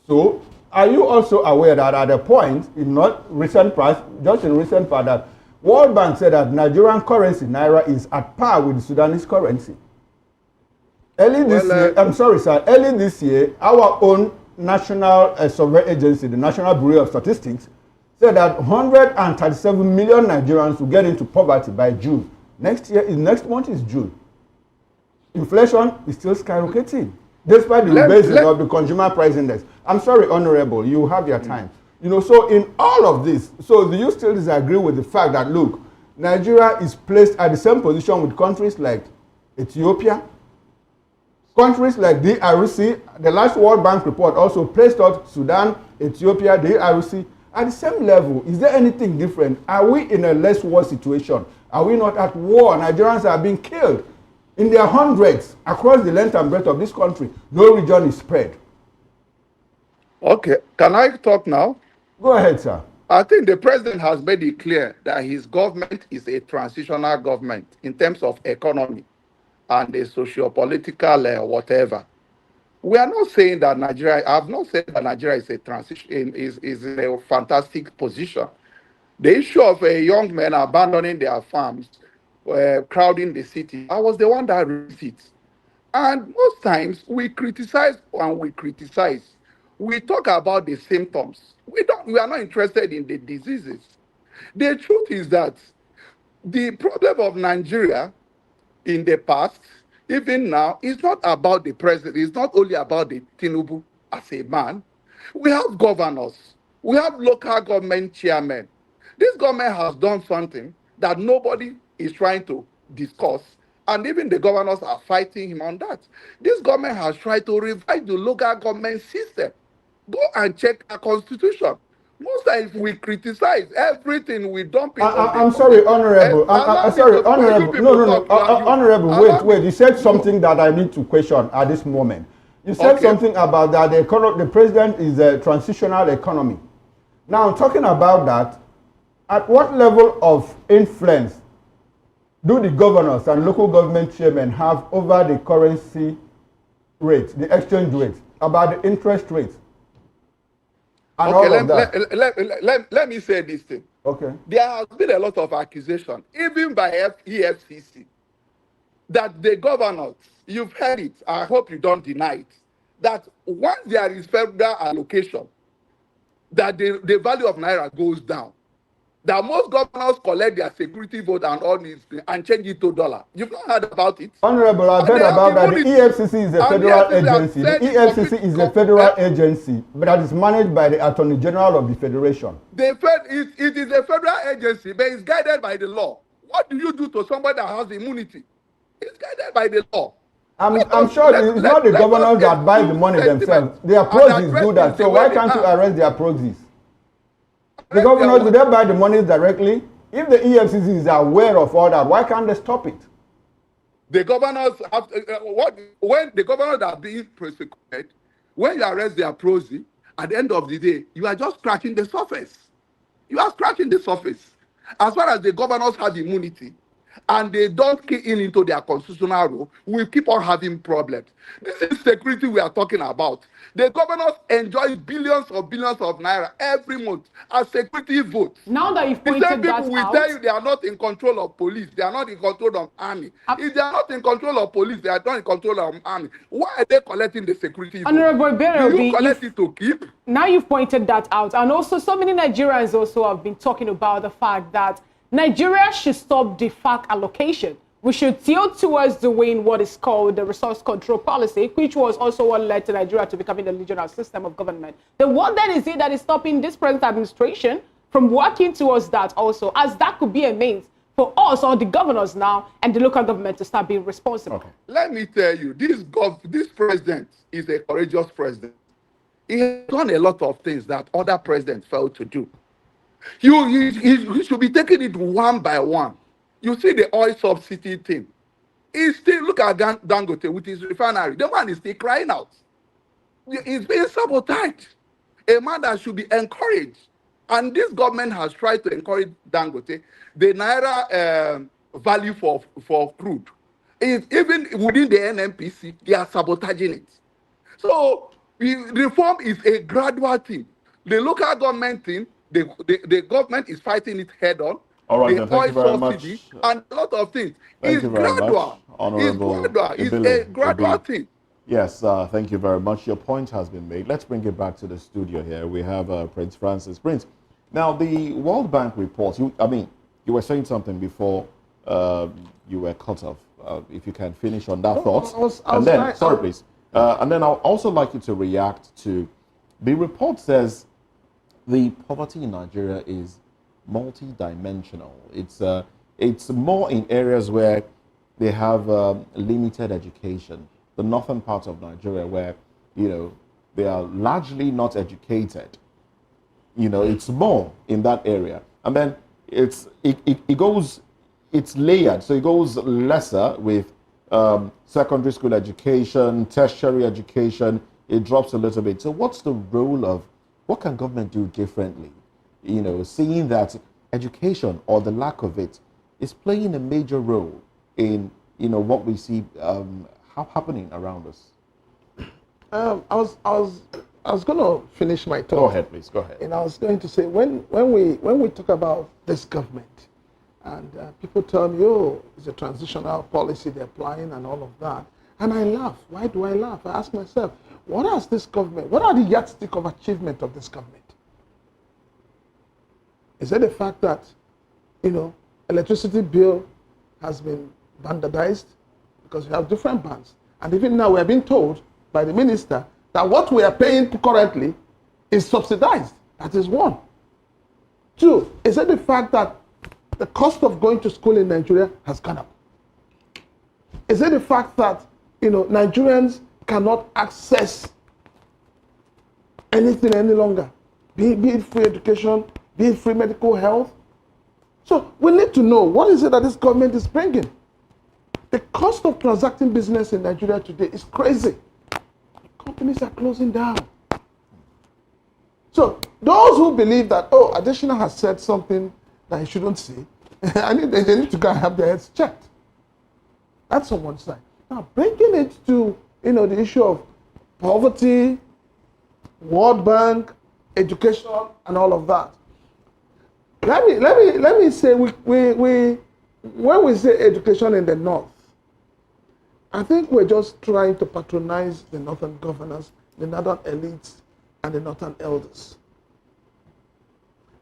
Speaker 2: So, are you also aware that at a point, in not recent past, just in recent past, that World Bank said that Nigerian currency, Naira, is at par with the Sudanese currency? Early this year, our own National Sovereign Agency, the National Bureau of Statistics, said that 137 million Nigerians will get into poverty by June. Next month is June. Inflation is still skyrocketing, despite the rebasing of the consumer price index. I'm sorry, Honorable, you have your time. You know, so in all of this, so do you still disagree with the fact that, look, Nigeria is placed at the same position with countries like Ethiopia, countries like DRC? The last World Bank report also placed out Sudan, Ethiopia, DRC at the same level. Is there anything different? Are we in a less war situation? Are we not at war? Nigerians are being killed in their hundreds across the length and breadth of this country. No region is spared.
Speaker 6: Okay, can I talk now?
Speaker 2: Go ahead, sir.
Speaker 6: I think the president has made it clear that his government is a transitional government in terms of economy and the socio-political whatever. We are not saying that Nigeria, I have not said that Nigeria is a transition, is in a fantastic position. The issue of young men abandoning their farms, crowding the city, I was the one that raised it. And most times we criticize and we criticize. We talk about the symptoms. We are not interested in the diseases. The truth is that the problem of Nigeria in the past, even now, is not about the president. It's not only about the Tinubu as a man. We have governors. We have local government chairmen. This government has done something that nobody is trying to discuss, and even the governors are fighting him on that. This government has tried to revive the local government system. Go and check our constitution. Most times we criticize everything, we dump it.
Speaker 2: I'm sorry, Honorable. I'm sorry, Honorable. No. Honorable, wait. You said something that I need to question at this moment. You said something about that the president is a transitional economy. Now, talking about that, at what level of influence do the governors and local government chairmen have over the currency rate, the exchange rate, about the interest rate?
Speaker 6: Let me say this thing.
Speaker 2: Okay.
Speaker 6: There has been a lot of accusation, even by EFCC, that the governors, you've heard it, I hope you don't deny it, that once there is federal allocation, that the value of Naira goes down. That most governors collect their security vote and all this and change it to dollar. You've not heard about it?
Speaker 2: Honorable, I've heard about that. The EFCC is a federal agency. The EFCC is a federal agency, but that is managed by the Attorney General of the Federation.
Speaker 6: It is a federal agency, but it's guided by the law. What do you do to somebody that has immunity? It's guided by the law.
Speaker 2: I'm sure it's not the governors that buy the money themselves. Their proxies do that. So why can't you arrest their proxies? The governors, do they buy the money directly? If the EFCC is aware of all that, why can't they stop it?
Speaker 6: The governors have when the governors are being prosecuted, when you arrest their proxy, at the end of the day, you are just scratching the surface. You are scratching the surface. As far as the governors have immunity, and they don't key into their constitutional role, we keep on having problems. This is security we are talking about. The governors enjoy billions of naira every month as security votes.
Speaker 1: Now that you've pointed that out, the same people will
Speaker 6: tell you they are not in control of police, they are not in control of army. If they are not in control of police, they are not in control of army. Why are they collecting the security votes?
Speaker 1: Honorable Bero,
Speaker 6: do you collect it to keep?
Speaker 1: Now you've pointed that out, and also so many Nigerians also have been talking about the fact that Nigeria should stop de facto allocation. we should tilt towards doing what is called the resource control policy, which was also what led to Nigeria to becoming the regional system of government. Then what then is it that is stopping this present administration from working towards that also, as that could be a means for us or the governors now and the local government to start being responsible?
Speaker 3: Okay.
Speaker 6: Let me tell you, this president is a courageous president. He has done a lot of things that other presidents failed to do. You should be taking it one by one. You see the oil subsidy thing. He still, look at Dangote with his refinery. The man is still crying out. He's being sabotaged. A man that should be encouraged. And this government has tried to encourage Dangote. The Naira value for crude is even within the NNPC, they are sabotaging it. So reform is a gradual thing. The local government thing, the government is fighting it head on.
Speaker 3: All right,
Speaker 6: the
Speaker 3: thank you very much.
Speaker 6: And a lot of things.
Speaker 3: Thank you very
Speaker 6: gradual.
Speaker 3: much, Honorable
Speaker 6: It's a gradual thing.
Speaker 3: Yes, thank you very much. Your point has been made. Let's bring it back to the studio here. We have Prince Francis. Prince, now the World Bank report, you were saying something before you were cut off. If you can finish on that thought. Please. And then I'll also like you to react to the report says the poverty in Nigeria is multi-dimensional. It's more in areas where they have limited education. The northern part of Nigeria where, they are largely not educated. It's more in that area. And then it's layered. So it goes lesser with secondary school education, tertiary education. It drops a little bit. So what's the role of, what can government do differently? Seeing that education or the lack of it is playing a major role in, what we see happening around us.
Speaker 7: I was going to finish my talk.
Speaker 3: Go ahead, please. Go ahead.
Speaker 7: And I was going to say, when we talk about this government, and people tell me, oh, it's a transitional policy they're applying and all of that, and I laugh. Why do I laugh? I ask myself, what are the yardstick of achievement of this government? Is it the fact that, electricity bill has been bandadized? Because we have different bands. And even now we are being told by the minister that what we are paying currently is subsidized. That is one. Two, is it the fact that the cost of going to school in Nigeria has gone up? Is it the fact that, Nigerians cannot access anything any longer? Be it free education, be it free medical health. So we need to know, what is it that this government is bringing? The cost of transacting business in Nigeria today is crazy. Companies are closing down. So those who believe that, Additional has said something that he shouldn't say, they need to go and have their heads checked. That's on one side. Now, bringing it to, the issue of poverty, World Bank, education, and all of that. Let me say, when we say education in the North, I think we're just trying to patronize the northern governors, the northern elites, and the northern elders.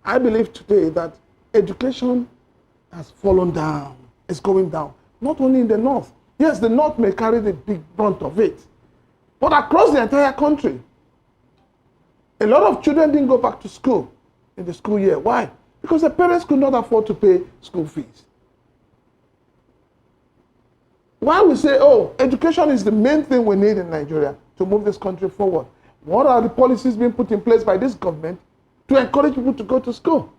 Speaker 7: I believe today that education has fallen down. It's going down. Not only in the North. Yes, the North may carry the big brunt of it, but across the entire country, a lot of children didn't go back to school in the school year. Why? Because the parents could not afford to pay school fees. Why we say, education is the main thing we need in Nigeria to move this country forward. What are the policies being put in place by this government to encourage people to go to school?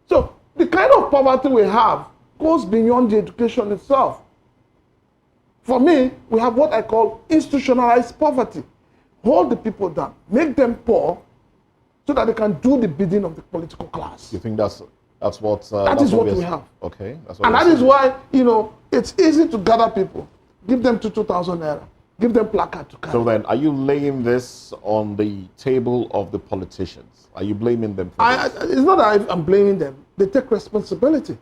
Speaker 7: So the kind of poverty we have goes beyond the education itself. For me, we have what I call institutionalized poverty. Hold the people down, make them poor, so that they can do the bidding of the political class.
Speaker 3: You think that's what
Speaker 7: that is what we have.
Speaker 3: Okay, that's what.
Speaker 7: And that is why it's easy to gather people, give them 2,000 naira, give them placard to carry.
Speaker 3: So then, are you laying this on the table of the politicians? Are you blaming them for this?
Speaker 7: It's not that I'm blaming them. They take responsibility.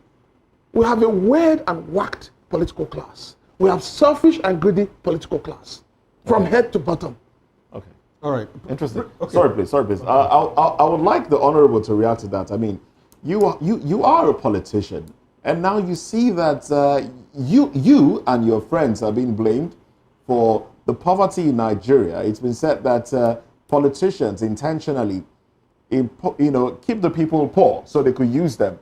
Speaker 7: We have a weird and whacked political class. We have selfish and greedy political class, from head to bottom.
Speaker 3: Okay.
Speaker 2: All right.
Speaker 3: Interesting.
Speaker 2: Okay.
Speaker 3: Sorry, please. I would like the honorable to react to that. I mean, you are a politician, And now you see that you and your friends are being blamed for the poverty in Nigeria. It's been said that politicians intentionally, keep the people poor so they could use them.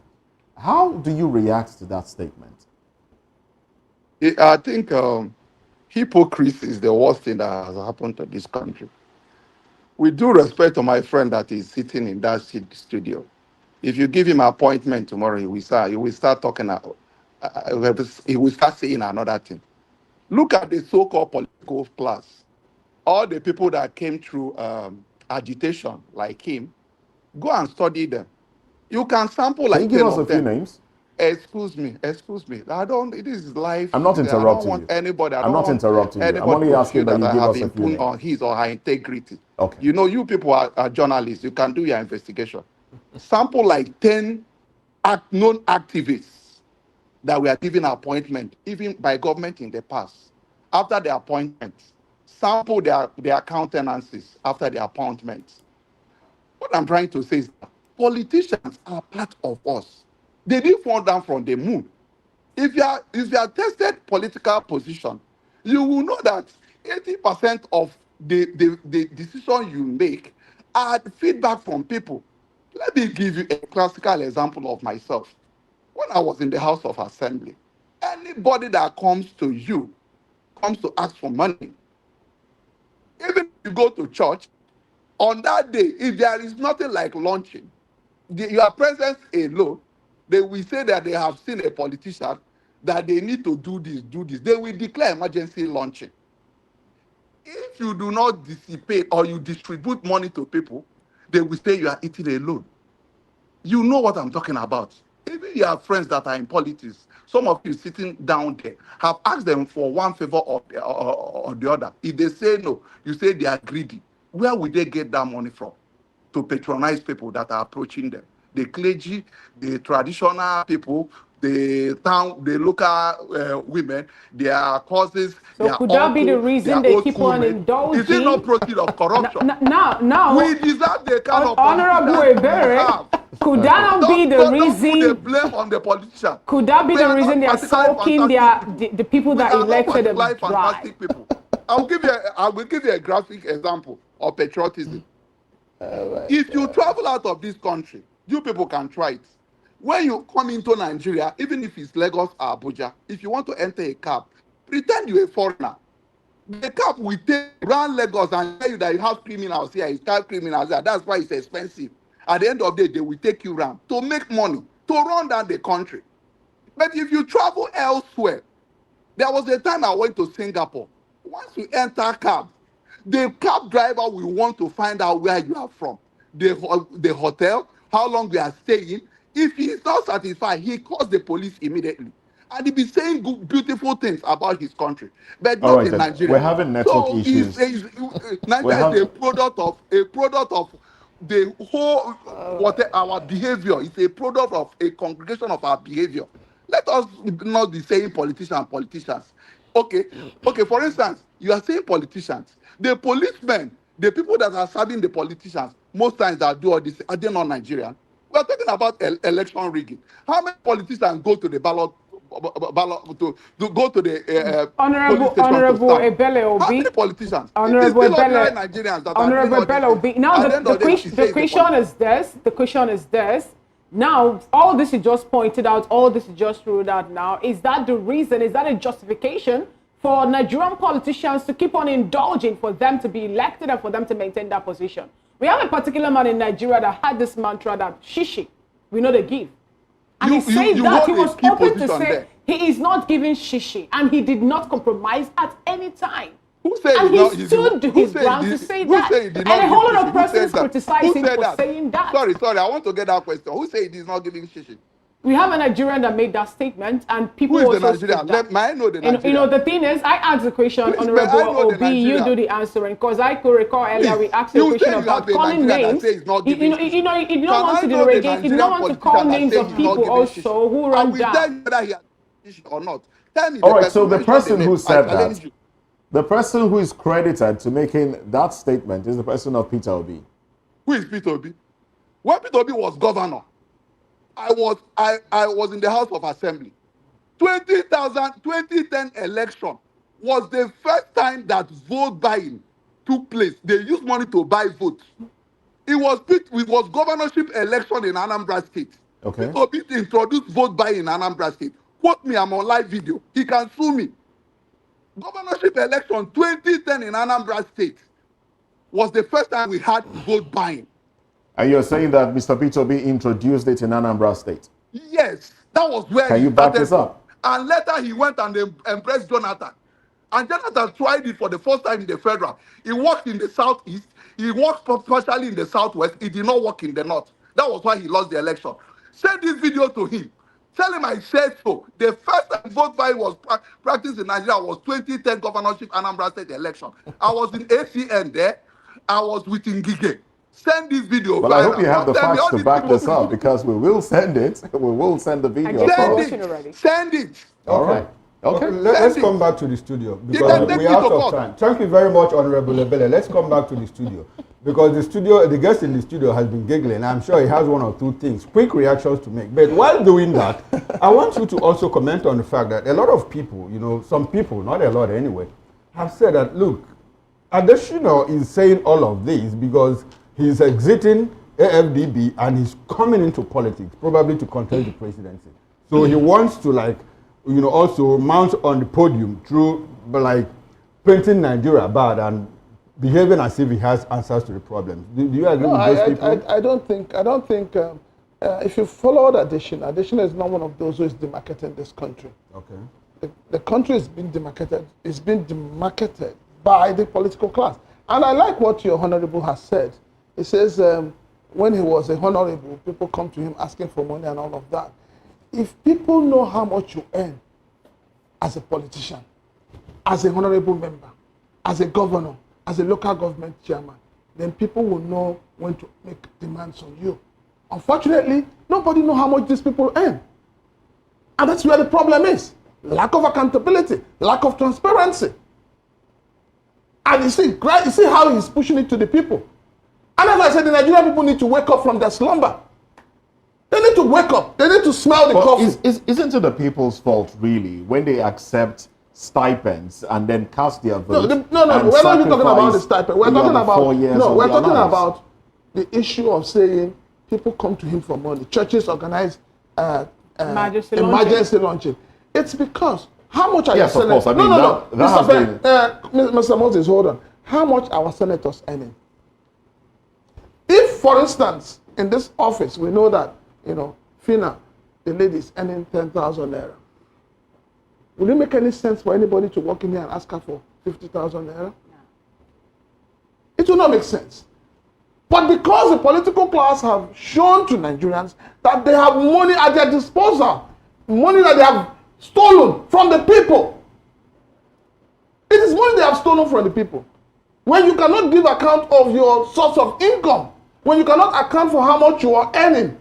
Speaker 3: How do you react to that statement?
Speaker 6: I think hypocrisy is the worst thing that has happened to this country. With due respect to my friend that is sitting in that studio, if you give him an appointment tomorrow, he will start talking. He will start saying another thing. Look at the so-called political class. All the people that came through agitation, like him, go and study them. You can sample
Speaker 3: Can you
Speaker 6: like
Speaker 3: give
Speaker 6: 10
Speaker 3: us a
Speaker 6: of
Speaker 3: few
Speaker 6: them.
Speaker 3: names?
Speaker 6: Excuse me. It is life.
Speaker 3: I'm not
Speaker 6: I don't
Speaker 3: interrupting
Speaker 6: want
Speaker 3: you.
Speaker 6: anybody.
Speaker 3: I'm not interrupting you. I'm only
Speaker 6: to
Speaker 3: asking
Speaker 6: feel
Speaker 3: that
Speaker 6: that
Speaker 3: you
Speaker 6: I
Speaker 3: give
Speaker 6: have
Speaker 3: us a few
Speaker 6: impugned on
Speaker 3: names.
Speaker 6: his or her integrity.
Speaker 3: Okay.
Speaker 6: You people are journalists. You can do your investigation. Sample like 10 known activists that were given appointment, even by government in the past. After the appointment, sample their countenances after the appointment. What I'm trying to say is that politicians are part of us. They didn't fall down from the moon. If you are tested political position, you will know that 80% of the decision you make are feedback from people. Let me give you a classical example of myself. When I was in the House of Assembly, anybody that comes to ask for money. Even if you go to church, on that day, if there is nothing like launching, your presence alone, they will say that they have seen a politician that they need to do this, do this. They will declare emergency launching. If you do not dissipate or you distribute money to people, they will say you are eating alone. You know what I'm talking about. Even your friends that are in politics, some of you sitting down there, have asked them for one favor or the other. If they say no, you say they are greedy. Where will they get that money from to patronize people that are approaching them? The clergy, the traditional people, the local women, their cousins,
Speaker 1: So
Speaker 6: their
Speaker 1: could that be the
Speaker 6: uncles,
Speaker 1: reason
Speaker 6: their
Speaker 1: they
Speaker 6: old
Speaker 1: keep on
Speaker 6: schoolmates. Is it not
Speaker 1: indulging?
Speaker 6: proceed of corruption?
Speaker 1: Now,
Speaker 6: We deserve the kind of
Speaker 1: Honorable
Speaker 6: politicians we
Speaker 1: Ebere,
Speaker 6: have.
Speaker 1: could that not be the
Speaker 6: Don't put the
Speaker 1: reason?
Speaker 6: blame on the politician.
Speaker 1: Could that be
Speaker 6: We
Speaker 1: the
Speaker 6: are
Speaker 1: reason
Speaker 6: not
Speaker 1: they are
Speaker 6: particularly
Speaker 1: soaking
Speaker 6: fantastic people.
Speaker 1: the people
Speaker 6: We
Speaker 1: that
Speaker 6: are not
Speaker 1: elected them
Speaker 6: particularly
Speaker 1: dry?
Speaker 6: fantastic people. I will give you a graphic example of patriotism. If you travel out of this country, you people can try it. When you come into Nigeria, even if it's Lagos or Abuja, if you want to enter a cab, pretend you're a foreigner. The cab will take around Lagos and tell you that you have criminals here, you have criminals there. That's why it's expensive. At the end of the day, they will take you around to make money, to run down the country. But if you travel elsewhere, there was a time I went to Singapore. Once you enter cab, the cab driver will want to find out where you are from, the hotel, how long you are staying. If he is not satisfied, he calls the police immediately. And he be saying good, beautiful things about his country, but
Speaker 3: All
Speaker 6: not
Speaker 3: right,
Speaker 6: in
Speaker 3: then. We're
Speaker 6: Nigeria.
Speaker 3: having network
Speaker 6: So
Speaker 3: issues.
Speaker 6: Nigeria is a product of the whole what our behavior. It's a product of a congregation of our behavior. Let us not be saying politicians. Okay, for instance, you are saying politicians. The policemen, the people that are serving the politicians, most times that do all this, are they not Nigerian? We are talking about election rigging. How many politicians go to the ballot to go to the polling station to
Speaker 1: Honorable
Speaker 6: stand?
Speaker 1: Ebele
Speaker 6: How many
Speaker 1: Obi,
Speaker 6: politicians? It is
Speaker 1: Honorable
Speaker 6: still ordinary
Speaker 1: Ebele,
Speaker 6: Nigerians that are doing
Speaker 1: Honorable
Speaker 6: all these
Speaker 1: Ebele
Speaker 6: things.
Speaker 1: Obi. Now
Speaker 6: At the end of the day, you
Speaker 1: the
Speaker 6: say it's the
Speaker 1: question
Speaker 6: politician.
Speaker 1: is this. The question is this. Now, all this is just pointed out. All this is just ruled out. Now, is that the reason? Is that a justification for Nigerian politicians to keep on indulging, for them to be elected and for them to maintain that position? We have a particular man in Nigeria that had this mantra that shishi, we know the give. And he said that he
Speaker 6: hold a
Speaker 1: was
Speaker 6: key
Speaker 1: open to
Speaker 6: position
Speaker 1: say
Speaker 6: there.
Speaker 1: he is not giving shishi, and he did not compromise at any time.
Speaker 6: Who said
Speaker 1: And
Speaker 6: he's
Speaker 1: he
Speaker 6: not?
Speaker 1: stood to
Speaker 6: Who
Speaker 1: his
Speaker 6: said
Speaker 1: ground to say
Speaker 6: who
Speaker 1: that.
Speaker 6: said he did
Speaker 1: And
Speaker 6: not
Speaker 1: a
Speaker 6: give
Speaker 1: whole lot
Speaker 6: shishi?
Speaker 1: of
Speaker 6: Who said
Speaker 1: persons
Speaker 6: that?
Speaker 1: criticized
Speaker 6: Who
Speaker 1: him
Speaker 6: said
Speaker 1: for
Speaker 6: that?
Speaker 1: saying that.
Speaker 6: Sorry. I want to get that question. Who said he's not giving shishi?
Speaker 1: We have a Nigerian that made that statement, and people
Speaker 6: Who is the
Speaker 1: also stood
Speaker 6: Nigerian?
Speaker 1: that.
Speaker 6: May I know the
Speaker 1: You
Speaker 6: Nigerian?
Speaker 1: know, the thing is, I asked the question,
Speaker 6: Please, may
Speaker 1: Honorable
Speaker 6: I know the
Speaker 1: Obi, you do
Speaker 6: Nigerian?
Speaker 1: the answering, because I could recall earlier we
Speaker 6: Please,
Speaker 1: asked you a
Speaker 6: you
Speaker 1: question
Speaker 6: say you have
Speaker 1: about
Speaker 6: a
Speaker 1: calling
Speaker 6: Nigerian that
Speaker 1: names.
Speaker 6: says he's not giving shishi.
Speaker 1: You did not
Speaker 6: Can
Speaker 1: want
Speaker 6: I
Speaker 1: to
Speaker 6: know the
Speaker 1: derogate, you did not
Speaker 6: Nigerian
Speaker 1: want to call
Speaker 6: politician that
Speaker 1: names
Speaker 6: says
Speaker 1: of
Speaker 6: he's not
Speaker 1: people
Speaker 6: giving
Speaker 1: also
Speaker 6: shishi?
Speaker 1: who
Speaker 6: I
Speaker 1: run
Speaker 6: will tell
Speaker 1: down.
Speaker 6: you whether he has shishi or not. Tell me
Speaker 3: All
Speaker 6: the
Speaker 3: right, so
Speaker 6: person.
Speaker 3: the
Speaker 6: Mention the
Speaker 3: person
Speaker 6: name.
Speaker 3: who
Speaker 6: I
Speaker 3: said
Speaker 6: challenge
Speaker 3: that,
Speaker 6: you.
Speaker 3: the person who is credited to making that statement is the person of Peter Obi.
Speaker 6: Who is Peter Obi? When Peter Obi was governor, I was in the House of Assembly. 2010 election was the first time that vote buying took place. They used money to buy votes. It was governorship election in Anambra State.
Speaker 3: Okay.
Speaker 6: Obi introduced vote buying in Anambra State. Quote me, I'm on live video. He can sue me. Governorship election 2010 in Anambra State was the first time we had vote buying.
Speaker 3: And you're saying that Mr. Peter B introduced it in Anambra State?
Speaker 6: Yes, that was where
Speaker 3: Can
Speaker 6: he
Speaker 3: you back
Speaker 6: started
Speaker 3: this up?
Speaker 6: from. And later he went and embraced Jonathan. And Jonathan tried it for the first time in the federal. He worked in the southeast. He worked partially in the southwest. It did not work in the north. That was why he lost the election. Send this video to him. Tell him I said so. The first time vote buying was practiced in Nigeria was 2010 governorship Anambra State election. I was in ACN there. I was with Ngige. Send this video.
Speaker 3: Well, I hope you have the facts to back this up, because we will send it. We will send the video.
Speaker 6: Send it.
Speaker 3: All right. Okay.
Speaker 2: Let's come back to the studio because we're out of time. Thank you very much, Honorable Ebele. Let's come back to the studio because the guest in the studio has been giggling. I'm sure he has one or two things, quick reactions to make. But while doing that, I want you to also comment on the fact that a lot of people, some people, not a lot anyway, have said that, look, Adesina is saying all of this because he's exiting AFDB and he's coming into politics, probably to contest the presidency. So he wants to also mount on the podium through painting Nigeria bad and behaving as if he has answers to the problems. Do you agree with those people?
Speaker 7: I don't think if you follow Adesina is not one of those who is demarketing this country.
Speaker 2: Okay.
Speaker 7: The country is being demarketed. It's been demarketed by the political class. And I like what your honorable has said. He says when he was a honorable, people come to him asking for money and all of that. If people know how much you earn as a politician, as a honorable member, as a governor, as a local government chairman, then people will know when to make demands on you. Unfortunately, nobody knows how much these people earn. And that's where the problem is. Lack of accountability, lack of transparency. And you see how he's pushing it to the people. And as I said, the Nigerian people need to wake up from their slumber. They need to wake up. They need to smell the coffee.
Speaker 3: Isn't it the people's fault, really, when they accept stipends and then cast their vote?
Speaker 7: No. We're not even talking about the stipend. We're talking about the issue of saying people come to him for money. Churches organize emergency launching. It's because how much are your senators? Mr. Moses, hold on. How much are our senators earning? If, for instance, in this office we know that Fina, the lady is earning 10,000 naira. Will it make any sense for anybody to walk in here and ask her for 50,000 naira? No. It will not make sense. But because the political class have shown to Nigerians that they have money at their disposal, money that they have stolen from the people. It is money they have stolen from the people. When you cannot give account of your source of income, when you cannot account for how much you are earning,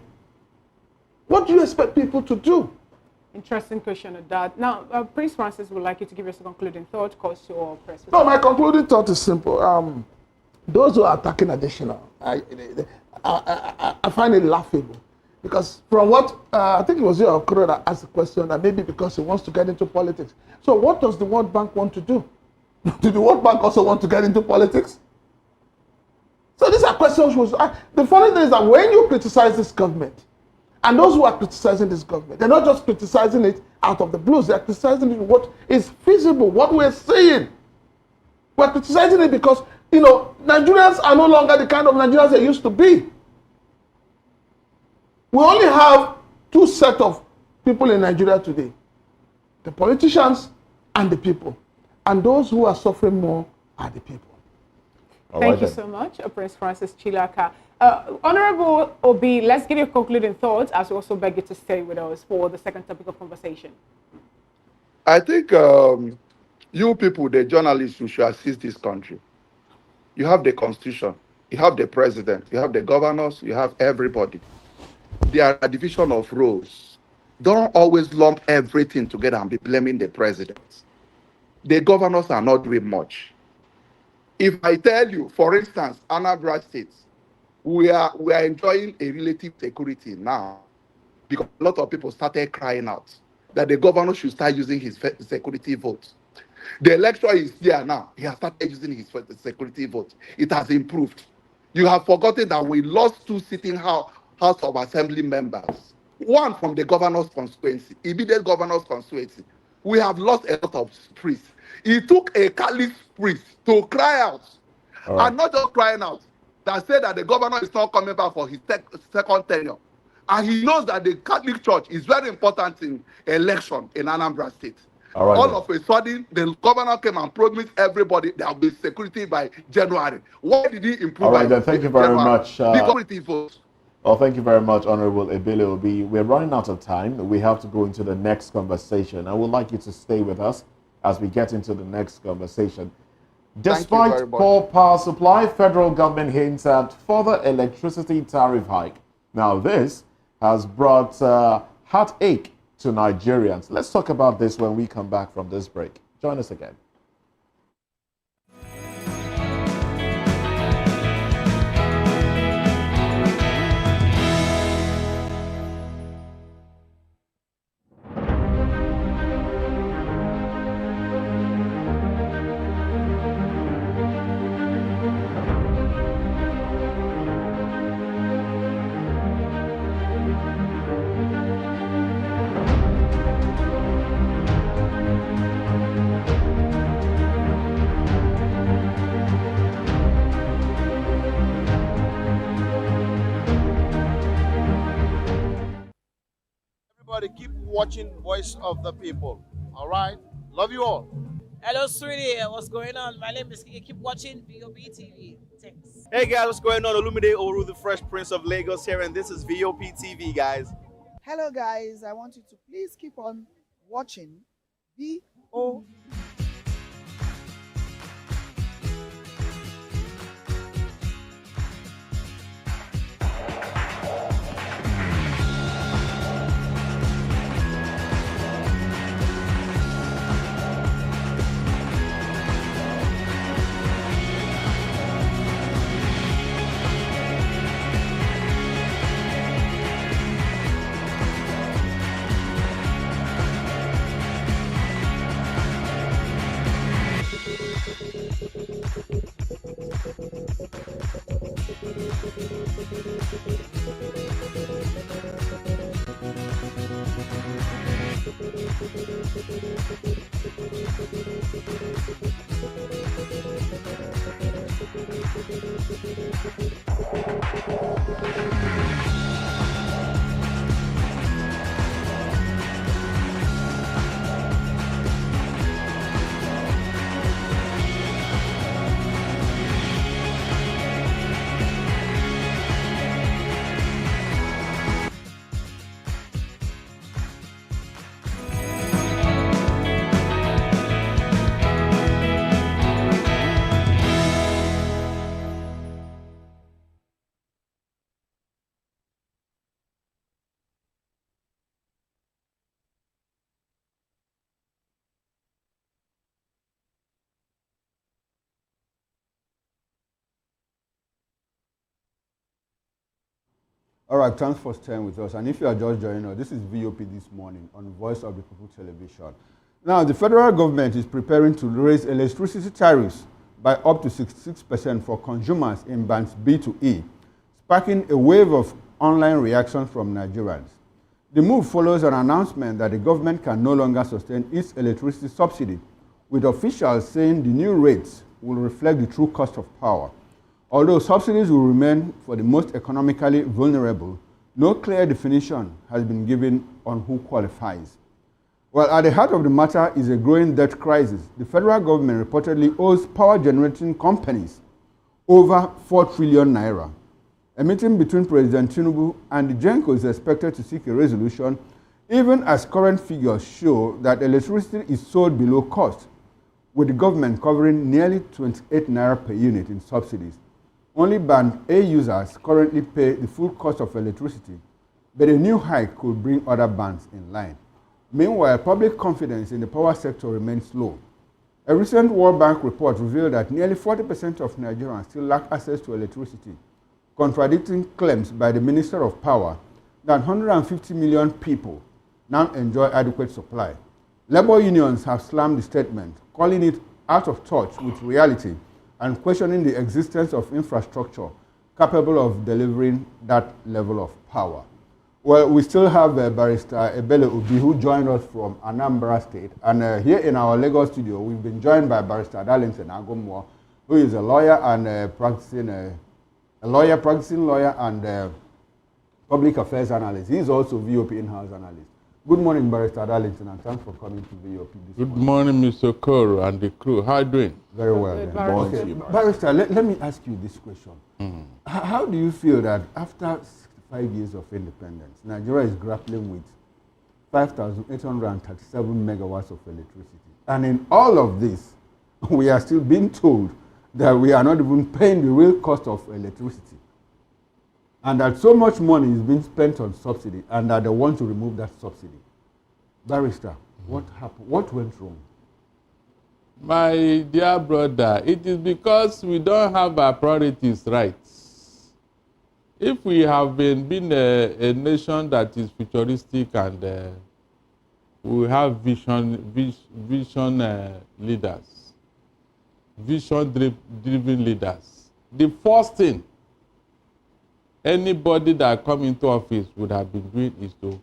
Speaker 7: what do you expect people to do?
Speaker 1: Interesting question of that. Now, Prince Francis would like you to give us a concluding thought, because your press.
Speaker 7: No, my concluding thought is simple. Those who are attacking additional, I find it laughable. Because from what, I think it was your Okoro that asked the question, that maybe because he wants to get into politics. So what does the World Bank want to do? Do the World Bank also want to get into politics? So these are questions. The funny thing is that when you criticize this government, and those who are criticizing this government, they're not just criticizing it out of the blues, they're criticizing it what is feasible, what we're seeing. We're criticizing it because, Nigerians are no longer the kind of Nigerians they used to be. We only have two sets of people in Nigeria today. The politicians and the people. And those who are suffering more are the people.
Speaker 1: Thank you so much, Prince Francis Chilaka. Honorable Obi, let's give you a concluding thought, as we also beg you to stay with us for the second topic of conversation.
Speaker 6: I think you people, the journalists, who should assist this country. You have the constitution, you have the president, you have the governors, you have everybody. There are a division of roles. Don't always lump everything together and be blaming the president. The governors are not doing much. If I tell you, for instance, Anambra State, we are enjoying a relative security now because a lot of people started crying out that the governor should start using his security vote. The electoral is there now. He has started using his security vote. It has improved. You have forgotten that we lost 2 sitting House of Assembly members. One from the governor's constituency, immediate governor's constituency. We have lost a lot of priests. It took a Catholic priest to cry out, and not just crying out, that said that the governor is not coming back for his second tenure. And he knows that the Catholic Church is very important in election in Anambra State. All of a sudden, the governor came and promised everybody there will be security by January. Why did he improve?
Speaker 3: All right, then, thank you very much.
Speaker 6: Security vote.
Speaker 3: Well, thank you very much, Honorable Ebele Obi. We're running out of time. We have to go into the next conversation. I would like you to stay with us as we get into the next conversation. Despite poor power supply, federal government hints at further electricity tariff hike. Now, this has brought heartache to Nigerians. Let's talk about this when we come back from this break. Join us again.
Speaker 8: Keep watching Voice of the People. All right? Love you all.
Speaker 9: Hello, sweetie. What's going on? My name is Kiki. Keep watching VOP TV. Thanks.
Speaker 10: Hey, guys. What's going on? Olumide Oru, the Fresh Prince of Lagos here, and this is VOP TV, guys.
Speaker 11: Hello, guys. I want you to please keep on watching VOP.
Speaker 2: All right, thanks for staying with us. And if you are just joining us, this is VOP This Morning on Voice of the People Television. Now, the federal government is preparing to raise electricity tariffs by up to 66% for consumers in bands B to E, sparking a wave of online reaction from Nigerians. The move follows an announcement that the government can no longer sustain its electricity subsidy, with officials saying the new rates will reflect the true cost of power. Although subsidies will remain for the most economically vulnerable, no clear definition has been given on who qualifies. Well, at the heart of the matter is a growing debt crisis. The federal government reportedly owes power generating companies over 4 trillion naira. A meeting between President Tinubu and the GENCO is expected to seek a resolution, even as current figures show that electricity is sold below cost, with the government covering nearly 28 naira per unit in subsidies. Only Band A users currently pay the full cost of electricity, but a new hike could bring other bands in line. Meanwhile, public confidence in the power sector remains low. A recent World Bank report revealed that nearly 40% of Nigerians still lack access to electricity, contradicting claims by the Minister of Power that 150 million people now enjoy adequate supply. Labor unions have slammed the statement, calling it out of touch with reality and questioning the existence of infrastructure capable of delivering that level of power. Well, we still have Barrister Ebele Obi, who joined us from Anambra State. And here in our Lagos studio, we've been joined by Barrister Darlington Agomwa, who is a lawyer and practicing lawyer and public affairs analyst. He is also VOP in-house analyst. Good morning, Barrister Darlington, and thanks for coming to VOP this
Speaker 12: Good morning, Mr. Koro and the crew. How are you doing?
Speaker 2: Very well.
Speaker 1: Good,
Speaker 2: Barrister. Okay. Barrister, let me ask you this question. How do you feel that after 65 years of independence, Nigeria is grappling with 5,837 megawatts of electricity? And in all of this, we are still being told that we are not even paying the real cost of electricity. And that so much money is being spent on subsidy, and that they want to remove that subsidy. Barrister, what happened? What went wrong?
Speaker 12: My dear brother, it is because we don't have our priorities right. If we have been a nation that is futuristic and we have vision leaders, vision-driven leaders, the first thing anybody that come into office would have been doing is to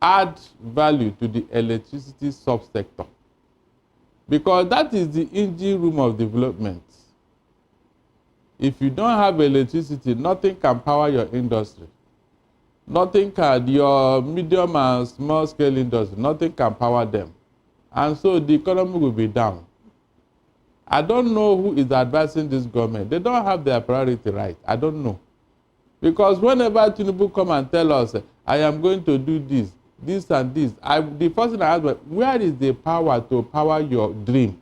Speaker 12: add value to the electricity subsector, because that is the engine room of development. If you don't have electricity, nothing can power your industry. Nothing can, your medium and small scale industry, nothing can power them. And so the economy will be down. I don't know who is advising this government. They don't have their priority right. I don't know. Because whenever Tinubu come and tell us, I am going to do this, this and this, the first thing I ask, where is the power to power your dream?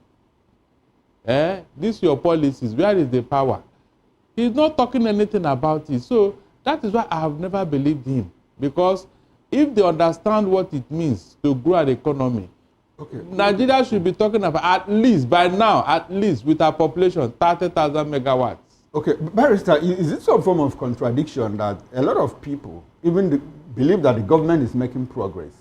Speaker 12: This your policies, where is the power? He's not talking anything about it. So that is why I have never believed him. Because if they understand what it means to grow an economy, Nigeria should be talking about at least, by now, at least with our population, 30,000 megawatts.
Speaker 2: Okay, Barrister, is it some form of contradiction that a lot of people even believe that the government is making progress?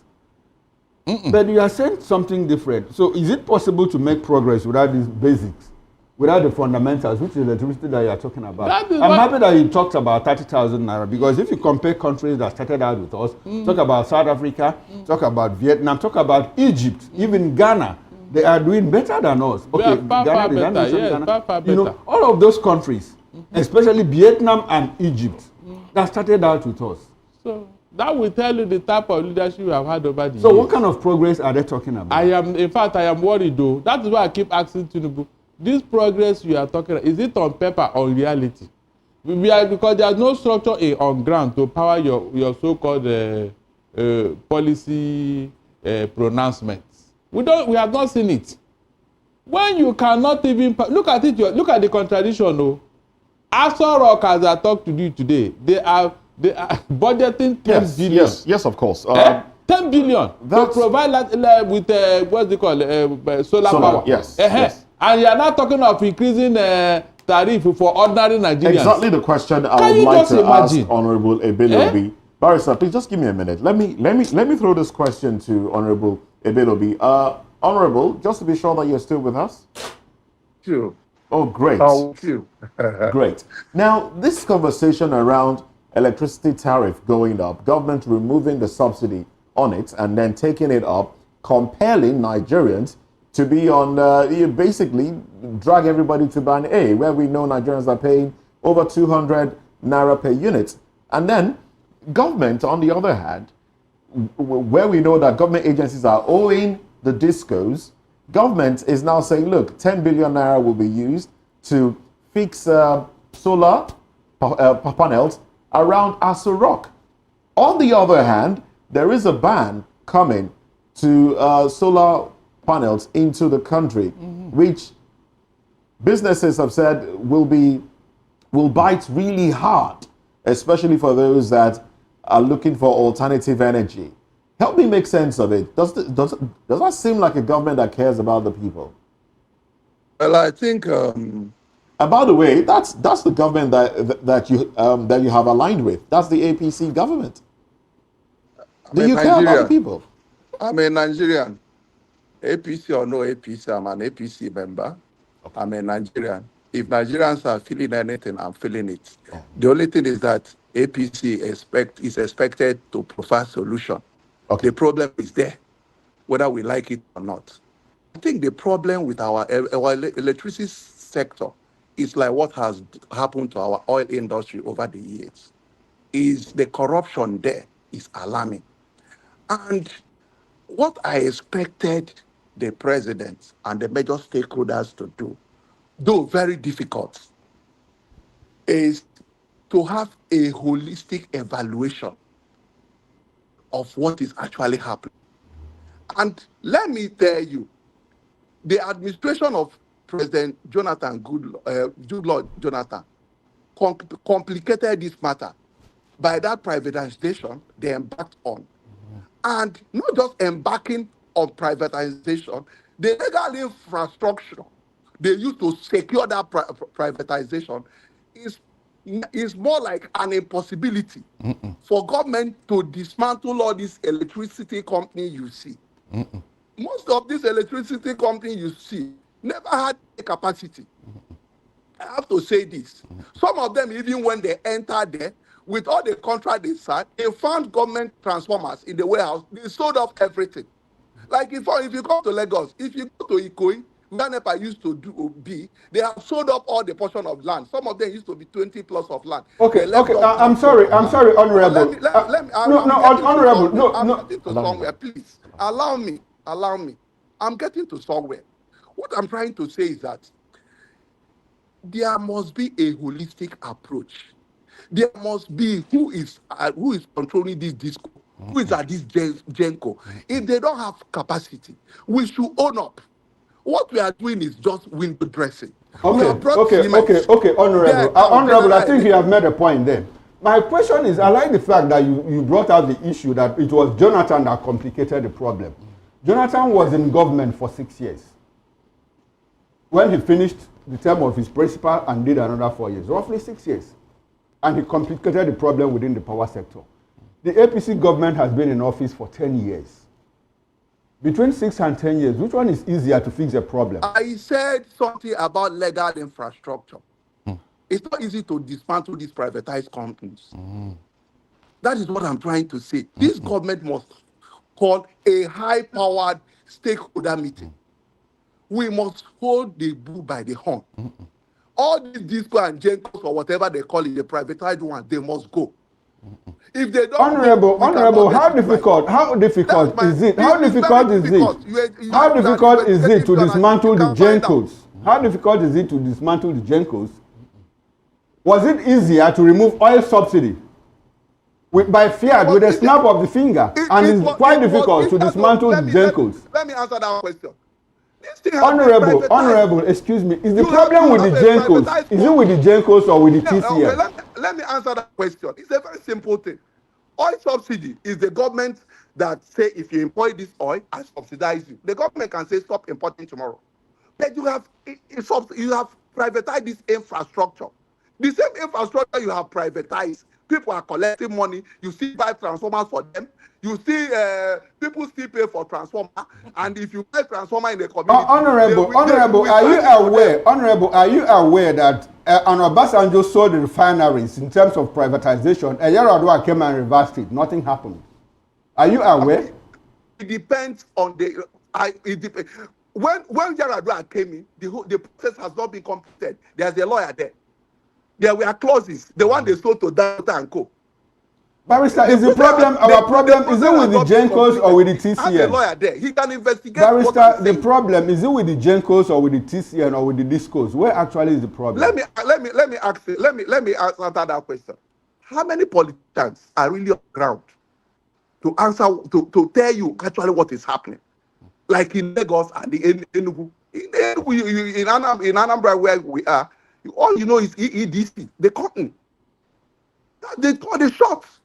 Speaker 2: But you are saying something different. So is it possible to make progress without these basics, without the fundamentals, which is electricity that you are talking about? I'm happy that you talked about 30,000 naira, because if you compare countries that started out with us, talk about South Africa, talk about Vietnam, talk about Egypt, even Ghana, they are doing better than us. Okay, Ghana, you know, all of those countries, especially Vietnam and Egypt, that started out with us.
Speaker 12: So that will tell you the type of leadership we have had over the years.
Speaker 2: So what kind of progress are they talking about?
Speaker 12: In fact, I am worried though. That is why I keep asking Tinubu, this progress you are talking about, is it on paper or reality? Because there is no structure on ground to power your so-called policy pronouncements. We have not seen it. When you cannot even look at it, look at the contradiction. No, Aso Rock, as I talk to you today, they are budgeting 10 billion.
Speaker 3: Yes, of course.
Speaker 12: 10 billion to provide with what's it called, solar power.
Speaker 3: Yes, yes.
Speaker 12: And you are not talking of increasing tariff for ordinary Nigerians.
Speaker 3: Exactly the question I would like to ask Honorable Ebelobi. Barrister, please just give me a minute. Let me throw this question to Honorable Ebelobi. Honorable, just to be sure that you're still with us.
Speaker 6: Sure.
Speaker 3: Oh, great.
Speaker 6: Thank you.
Speaker 3: Great. Now, this conversation around electricity tariff going up, government removing the subsidy on it and then taking it up, compelling Nigerians to be on, basically drag everybody to band A, where we know Nigerians are paying over 200 naira per unit. And then government, on the other hand, where we know that government agencies are owing the discos, government is now saying, look, 10 billion naira will be used to fix solar panels around Aso Rock. On the other hand, there is a ban coming to solar panels into the country, which businesses have said will bite really hard, especially for those that are looking for alternative energy. Help me make sense of it. Does that seem like a government that cares about the people?
Speaker 6: Well, I think.
Speaker 3: And by the way, that's the government that you have aligned with. That's the APC government. Do you care about the people?
Speaker 6: I'm a Nigerian. APC or no APC, I'm an APC member. Okay. I'm a Nigerian. If Nigerians are feeling anything, I'm feeling it. Oh. The only thing is that APC is expected to provide solution. Okay. The problem is there, whether we like it or not. I think the problem with our electricity sector is like what has happened to our oil industry over the years. Is the corruption there is alarming. And what I expected the president and the major stakeholders to do, though very difficult, is to have a holistic evaluation of what is actually happening. And let me tell you, the administration of President Goodluck Jonathan complicated this matter by that privatization they embarked on. And not just embarking on privatization, the legal infrastructure they used to secure that privatization is more like an impossibility for government to dismantle all these electricity companies you see. Most of these electricity companies you see never had the capacity. I have to say this. Some of them, even when they entered there, with all the contract they signed, they found government transformers in the warehouse. They sold off everything. Like if you come to Lagos, if you go to Ikoyi, where NEPA used to be, they have sold up all the portion of land. Some of them used to be 20 plus of land.
Speaker 2: Okay, I'm sorry, Honorable. Honorable,
Speaker 6: I'm getting to somewhere, please. Allow me. I'm getting to somewhere. What I'm trying to say is that there must be a holistic approach. There must be who is controlling this disco, who is at this Genco. If they don't have capacity, we should own up. What we are doing is just window dressing.
Speaker 2: Okay, Honorable. Honorable, I think you have made a point there. My question is, I like the fact that you brought out the issue that it was Jonathan that complicated the problem. Jonathan was in government for 6 years. When he finished the term of his principal and did another 4 years, roughly 6 years. And he complicated the problem within the power sector. The APC government has been in office for 10 years. Between 6 and 10 years, which one is easier to fix a problem?
Speaker 6: I said something about legal infrastructure. It's not easy to dismantle these privatized companies. That is what I'm trying to say. This government must call a high-powered stakeholder meeting. We must hold the bull by the horn. All these disco and Gencos or whatever they call it, the privatized ones, they must go. If they don't
Speaker 2: Honorable, how difficult is it to dismantle the Gencos? How difficult is it to dismantle the Gencos? Was it easier to remove oil subsidy by fiat with a snap of the finger? And it's quite difficult to dismantle the Gencos.
Speaker 6: Let me answer that question.
Speaker 2: Honorable, excuse me. Is the problem with the Gencos? Is it with the Gencos or with the TCL?
Speaker 6: Okay, let me answer that question. It's a very simple thing. Oil subsidy is the government that say if you import this oil, I subsidize you. The government can say stop importing tomorrow. But you have privatized this infrastructure. The same infrastructure you have privatized. People are collecting money. You still buy transformers for them. You see, people still pay for transformer, and if you buy transformer in the community,
Speaker 2: Honorable, are you aware that Obasanjo sold the refineries in terms of privatization? A year ago, came and reversed it. Nothing happened. Are you aware?
Speaker 6: It depends on the. It depends. When Yaradua came in, the process has not been completed. There's a lawyer there. There were clauses. The one they sold to Dangote and Co.
Speaker 2: Barrister, is the problem, our problem, is it with the Gencos or with the TCN?
Speaker 6: As a lawyer there, he can investigate.
Speaker 2: Barrister, the problem, is it with the Gencos or with the TCN or with the Discos? Where actually is the problem?
Speaker 6: Let me answer that question. How many politicians are really on the ground to answer, to tell you actually what is happening? Like in Lagos and in Enugu. In Anambra where we are, all you know is EDC, the company. They call the shots.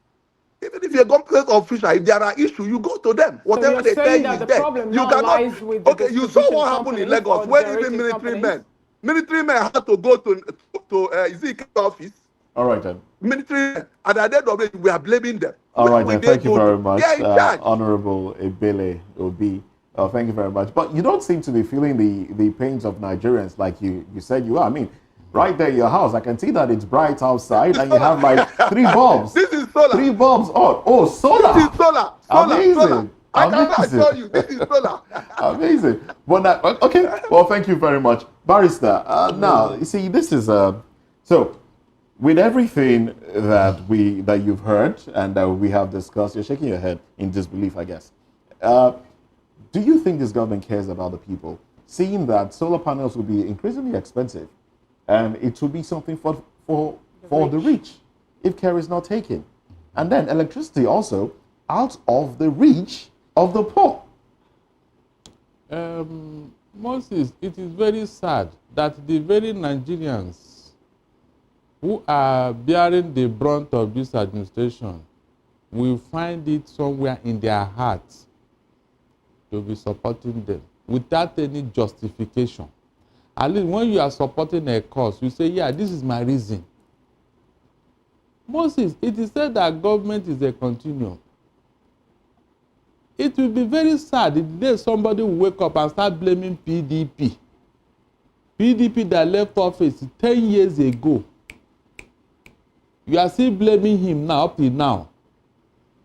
Speaker 6: Even if you're a government official, if there are issues, you go to them. Whatever they tell you is there. You cannot. Okay, you saw what happened in Lagos when even military men had to go to Ezekiel's office.
Speaker 3: All right then.
Speaker 6: Military men, and at the end of it, we are blaming them.
Speaker 3: All right, then. Thank you very
Speaker 13: They
Speaker 3: much,
Speaker 13: are in charge.
Speaker 3: Honorable Ebele Obi. Thank you very much. But you don't seem to be feeling the pains of Nigerians like you said you are. I mean, right there in your house, I can see that it's bright outside and you have like 3 bulbs.
Speaker 13: This is solar.
Speaker 3: 3 bulbs on. Oh, solar.
Speaker 13: This is solar.
Speaker 3: Amazing.
Speaker 13: Solar. I cannot tell you, this is solar.
Speaker 3: Amazing. But now, okay, well, thank you very much. Barrister, now, you see, this is, so, with everything that you've heard and that we have discussed, you're shaking your head in disbelief, I guess. Do you think this government cares about the people, seeing that solar panels will be increasingly expensive and it will be something for the rich if care is not taken? And then electricity also out of the reach of the poor.
Speaker 12: Moses, it is very sad that the very Nigerians who are bearing the brunt of this administration will find it somewhere in their hearts to be supporting them without any justification. At least when you are supporting a cause, you say, yeah, this is my reason. Moses, it is said that government is a continuum. It will be very sad the day somebody will wake up and start blaming PDP. PDP that left office 10 years ago. You are still blaming him now, up till now.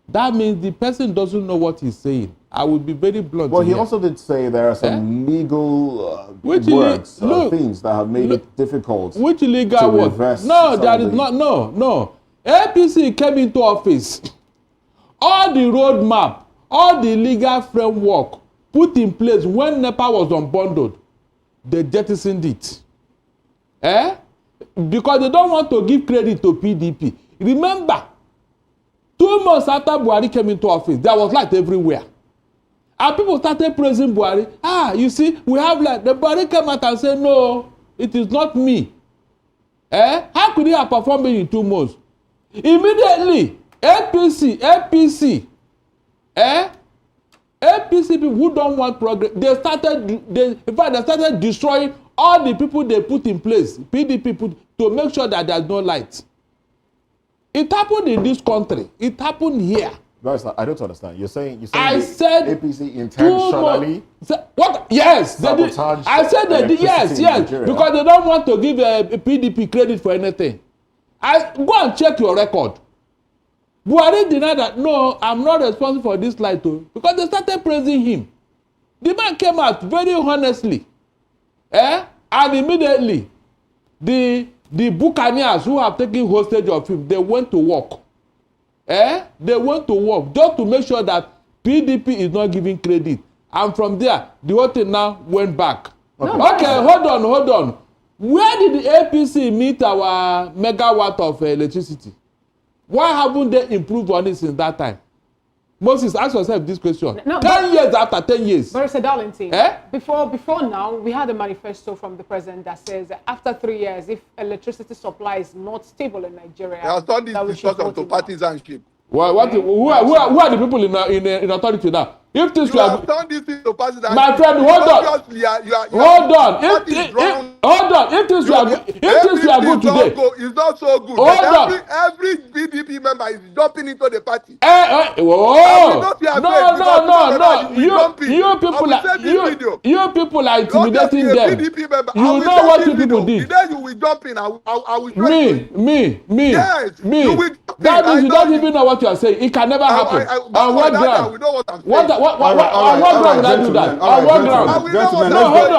Speaker 12: That means the person doesn't know what he's saying. I will be very blunt.
Speaker 3: Well, he also did say there are some legal words, things that have made it difficult.
Speaker 12: Which legal words? No, there is not. No. APC came into office. All the roadmap, all the legal framework put in place when NEPA was unbundled, they jettisoned it. Because they don't want to give credit to PDP. Remember, 2 months after Buhari came into office, there was light everywhere. And people started praising Buhari. You see, we have light. The Buhari came out and said, no, it is not me. How could he have performed it in 2 months? Immediately, APC people who don't want progress, they started destroying all the people they put in place, PDP put, to make sure that there's no light. It happened in this country. It happened here.
Speaker 3: I don't understand. You're saying
Speaker 12: I said
Speaker 3: APC intentionally
Speaker 12: what? Yes, they did. I said they did. Yes, because they don't want to give a PDP credit for anything. Go and check your record. Buhari denied that, no, I'm not responsible for this light too, because they started praising him. The man came out very honestly. And immediately, the buccaneers who have taken hostage of him, they went to work. They went to work just to make sure that PDP is not giving credit. And from there, the whole thing now went back. Okay, hold on. Where did the APC meet our megawatt of electricity? Why haven't they improved on it since that time? Moses, ask yourself this question. 10 years after 10 years.
Speaker 1: Barrister Darlington, before now, we had a manifesto from the president that says that after 3 years, if electricity supply is not stable in Nigeria,
Speaker 13: he has done this discussion to partisanship.
Speaker 12: Who are the people in authority now? If this
Speaker 13: you have done this thing to partisanship,
Speaker 12: my friend, hold on. Hold on. If this you are good today,
Speaker 13: it's not so good. Every BDP member is jumping into the party.
Speaker 12: You people are intimidating them. You know what you people did.
Speaker 13: The day you will jump in, I will show you.
Speaker 12: Me.
Speaker 13: Yes, you will.
Speaker 12: That means you don't even know what you are saying. It can never happen. On what ground? What ground will I do that? On what ground?
Speaker 2: Gentlemen,
Speaker 12: hold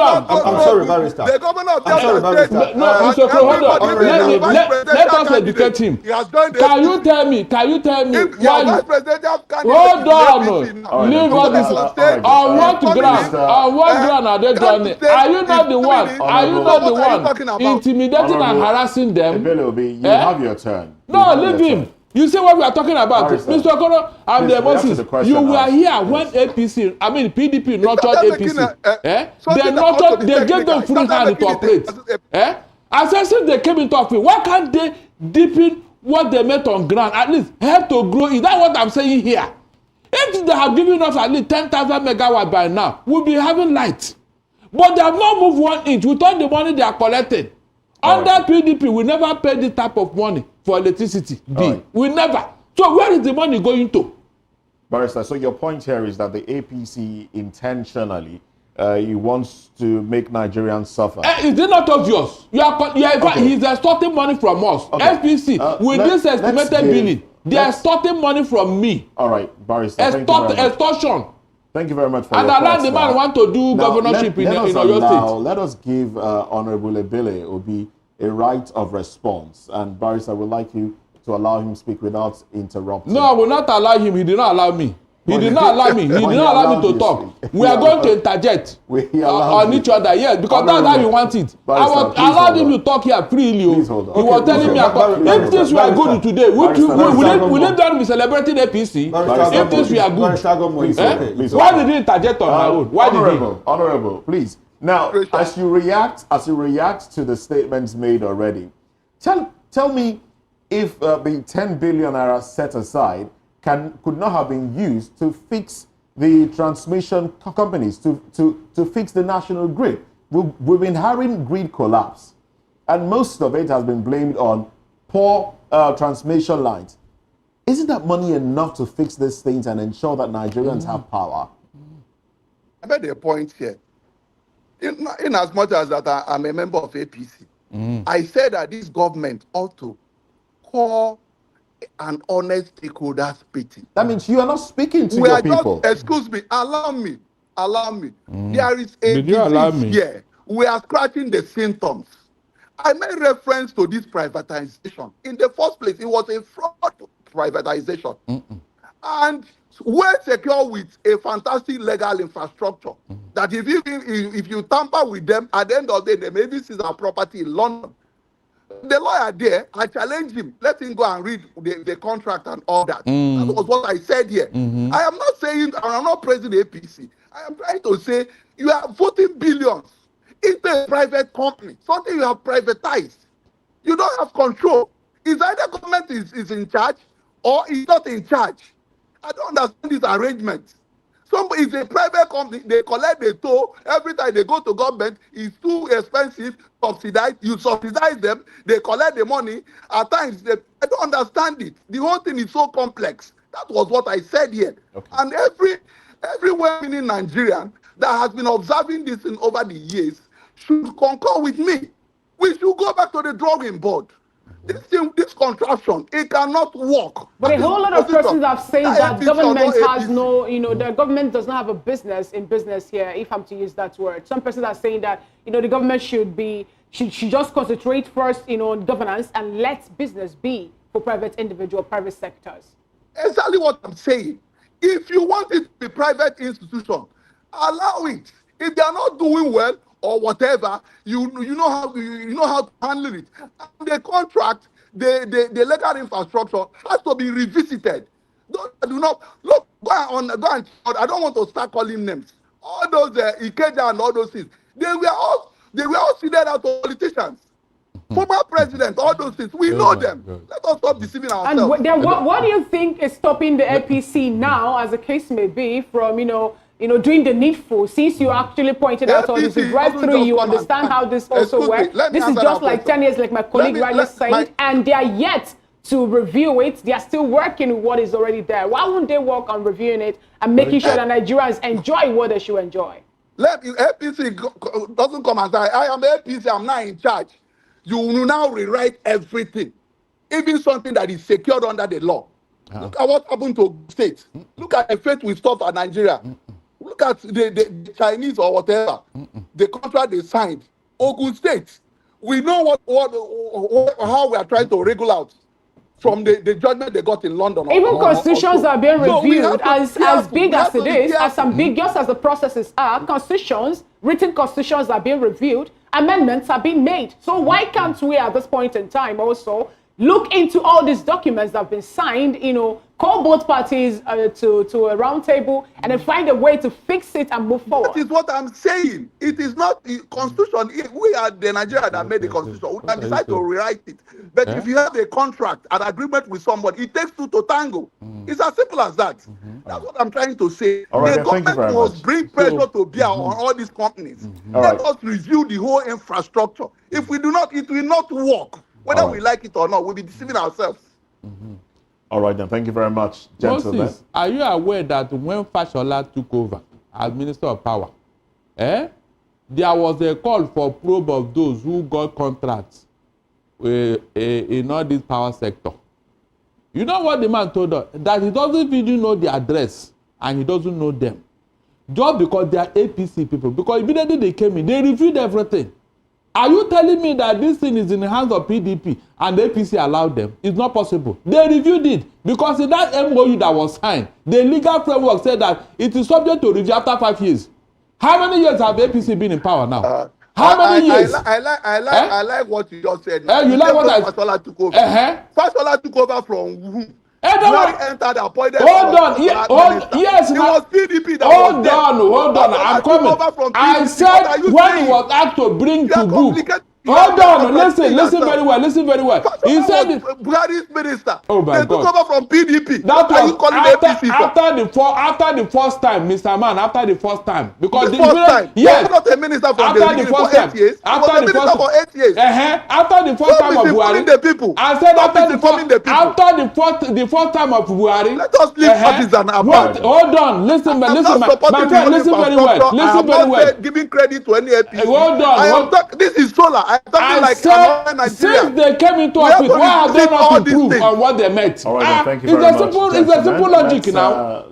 Speaker 12: on.
Speaker 2: I'm sorry, Barrister.
Speaker 13: The governor of
Speaker 2: I'm sorry, Barrister.
Speaker 12: No, Mr. Crow, hold on. Let us educate him. Can you tell me why you... Hold on. Leave all this. On what ground are they joining? Are you not the one? Intimidating and harassing them?
Speaker 3: You have your turn.
Speaker 12: No, leave him. You see what we are talking about? Mr. Okoro and the Moses, you were here when PDP nurtured APC. They gave them free hand to operate. As I said, they came into office. Why can't they deepen what they met on ground? At least help to grow. Is that what I'm saying here? If they have given us at least 10,000 megawatts by now, we'll be having light. But they have not moved 1 inch with all the money they are collecting. Under PDP, we never paid this type of money for electricity. We never. So where is the money going to?
Speaker 3: Barrister, so your point here is that the APC intentionally he wants to make Nigerians suffer.
Speaker 12: Is it not obvious?
Speaker 3: Okay.
Speaker 12: He's extorting money from us.
Speaker 3: Okay.
Speaker 12: FPC, with this estimated billing, they're extorting money from me.
Speaker 3: All right, Barrister.
Speaker 12: Extortion.
Speaker 3: Thank you very much for
Speaker 12: and
Speaker 3: your
Speaker 12: allow the man want to do governorship in Oyo State.
Speaker 3: Let us give Honorable Ebele Obi a right of response. And Barrister, I would like you to allow him to speak without interrupting.
Speaker 12: No, I will not allow him. He did not allow me. He did not allow me. He did not allow me to talk. We are going to interject on each other. Yes, because that's how you want it. I allowed him to talk here freely. He was telling me about if things were good today, will it done be celebrating APC? If things were good, why did he interject on my own? Why did he?
Speaker 3: Honorable, please. Now, as you react to the statements made already, tell me if the 10 billion naira set aside could not have been used to fix the transmission companies, to fix the national grid. We've been having grid collapse, and most of it has been blamed on poor transmission lines. Isn't that money enough to fix these things and ensure that Nigerians have power?
Speaker 13: I made a point here. In as much as that I'm a member of APC, I said that this government ought to call an honest stakeholders meeting.
Speaker 3: That means you are not speaking to your people.
Speaker 13: Excuse me, allow me. There is a disease here. We are scratching the symptoms. I made reference to this privatization. In the first place, it was a fraud privatization. And we're secure with a fantastic legal infrastructure that if you tamper with them, at the end of the day, they maybe seize our property in London. The lawyer there, I challenged him. Let him go and read the contract and all that. That was what I said here. I am not saying, I'm not praising the APC. I am trying to say you are voting billions into a private company, something you have privatized. You don't have control. It's either government is in charge or is not in charge. I don't understand this arrangement. It's a private company, they collect the toll every time they go to government. It's too expensive, subsidized. You subsidize them, they collect the money. At times, I don't understand it. The whole thing is so complex. That was what I said here. Okay. And every well-meaning Nigerian that has been observing this over the years should concur with me. We should go back to the drawing board. This contraption, it cannot work.
Speaker 1: But a whole lot of persons have said that government has no, the government does not have a business here, if I'm to use that word. Some persons are saying that, the government should just concentrate first, on governance and let business be for private sectors.
Speaker 13: Exactly what I'm saying. If you want it to be private institution, allow it. If they are not doing well, or whatever, you know how to handle it. And the contract, the legal infrastructure has to be revisited. Do not look. Go on. I don't want to start calling names. All those Ikeja and all those things. They were all seated out of politicians. Former president, all those things. We know them. Let us stop deceiving ourselves.
Speaker 1: And then what do you think is stopping the APC now, as the case may be, from doing the needful? Since you actually pointed out all this, you drive through, you understand how this also works. This is just like 10 years, like my colleague rightly said, and they are yet to review it. They are still working with what is already there. Why wouldn't they work on reviewing it and making sure that Nigerians enjoy what they should enjoy?
Speaker 13: Let APC doesn't come and say, I am APC, I'm not in charge. You will now rewrite everything, even something that is secured under the law. Look at what happened to states. Look at the fate we saw for Nigeria. Look at the Chinese or whatever, the contract they signed. Ogun State, we know how we are trying to wriggle out from the judgment they got in London.
Speaker 1: Even constitutions are being reviewed, as big as it is, as ambiguous as the processes are. Written constitutions are being reviewed, amendments are being made. So why can't we at this point in time also look into all these documents that have been signed, call both parties to a round table and then find a way to fix it and move forward?
Speaker 13: That is what I'm saying. It is not the constitution. We are the Nigeria that made the constitution. We can decide to rewrite it. But if you have a contract, an agreement with somebody, it takes two to tango. It's as simple as that. That's what I'm trying to say. The government must bring pressure to bear on all these companies. Let us review the whole infrastructure. If we do not, it will not work. Whether we like it or not, we'll be deceiving ourselves.
Speaker 3: All right, then. Thank you very much, gentlemen.
Speaker 12: Moses, are you aware that when Fashola took over as Minister of Power, there was a call for probe of those who got contracts in all this power sector? You know what the man told us? That he doesn't even know the address and he doesn't know them. Just because they are APC people. Because immediately they came in, they reviewed everything. Are you telling me that this thing is in the hands of PDP and the APC allowed them? It's not possible. They reviewed it because in that MOU that was signed, the legal framework said that it is subject to review after 5 years. How many years have APC been in power now? How many years?
Speaker 13: I like what you just said.
Speaker 12: You like what I
Speaker 13: Fashola took over. Fashola took over from who? Buhari entered, appointed.
Speaker 12: Hold on. Yes,
Speaker 13: it was PDP that
Speaker 12: hold on. I'm coming. I said when he was asked to bring to book. Hold on. Listen very well. He said
Speaker 13: Buhari's minister.
Speaker 12: Oh my God.
Speaker 13: They took over from PDP.
Speaker 12: That was after the first time, Mr. Man. After the first time, because
Speaker 13: the first time. Yes. Not a minister from
Speaker 12: after the first time.
Speaker 13: 8 years. After the first
Speaker 12: for 8 years. After the first time of Buhari.
Speaker 13: The people.
Speaker 12: I said after the first time of Buhari.
Speaker 13: Let us leave partisan apart.
Speaker 12: Hold on. Listen, my friend. Listen very well. Listen very well.
Speaker 13: Giving credit to any APC.
Speaker 12: Hold on.
Speaker 13: This is solar. I
Speaker 12: said, since they came into office, why have they not improved on what they met?
Speaker 3: All right, thank you very much.
Speaker 12: It's a simple logic now.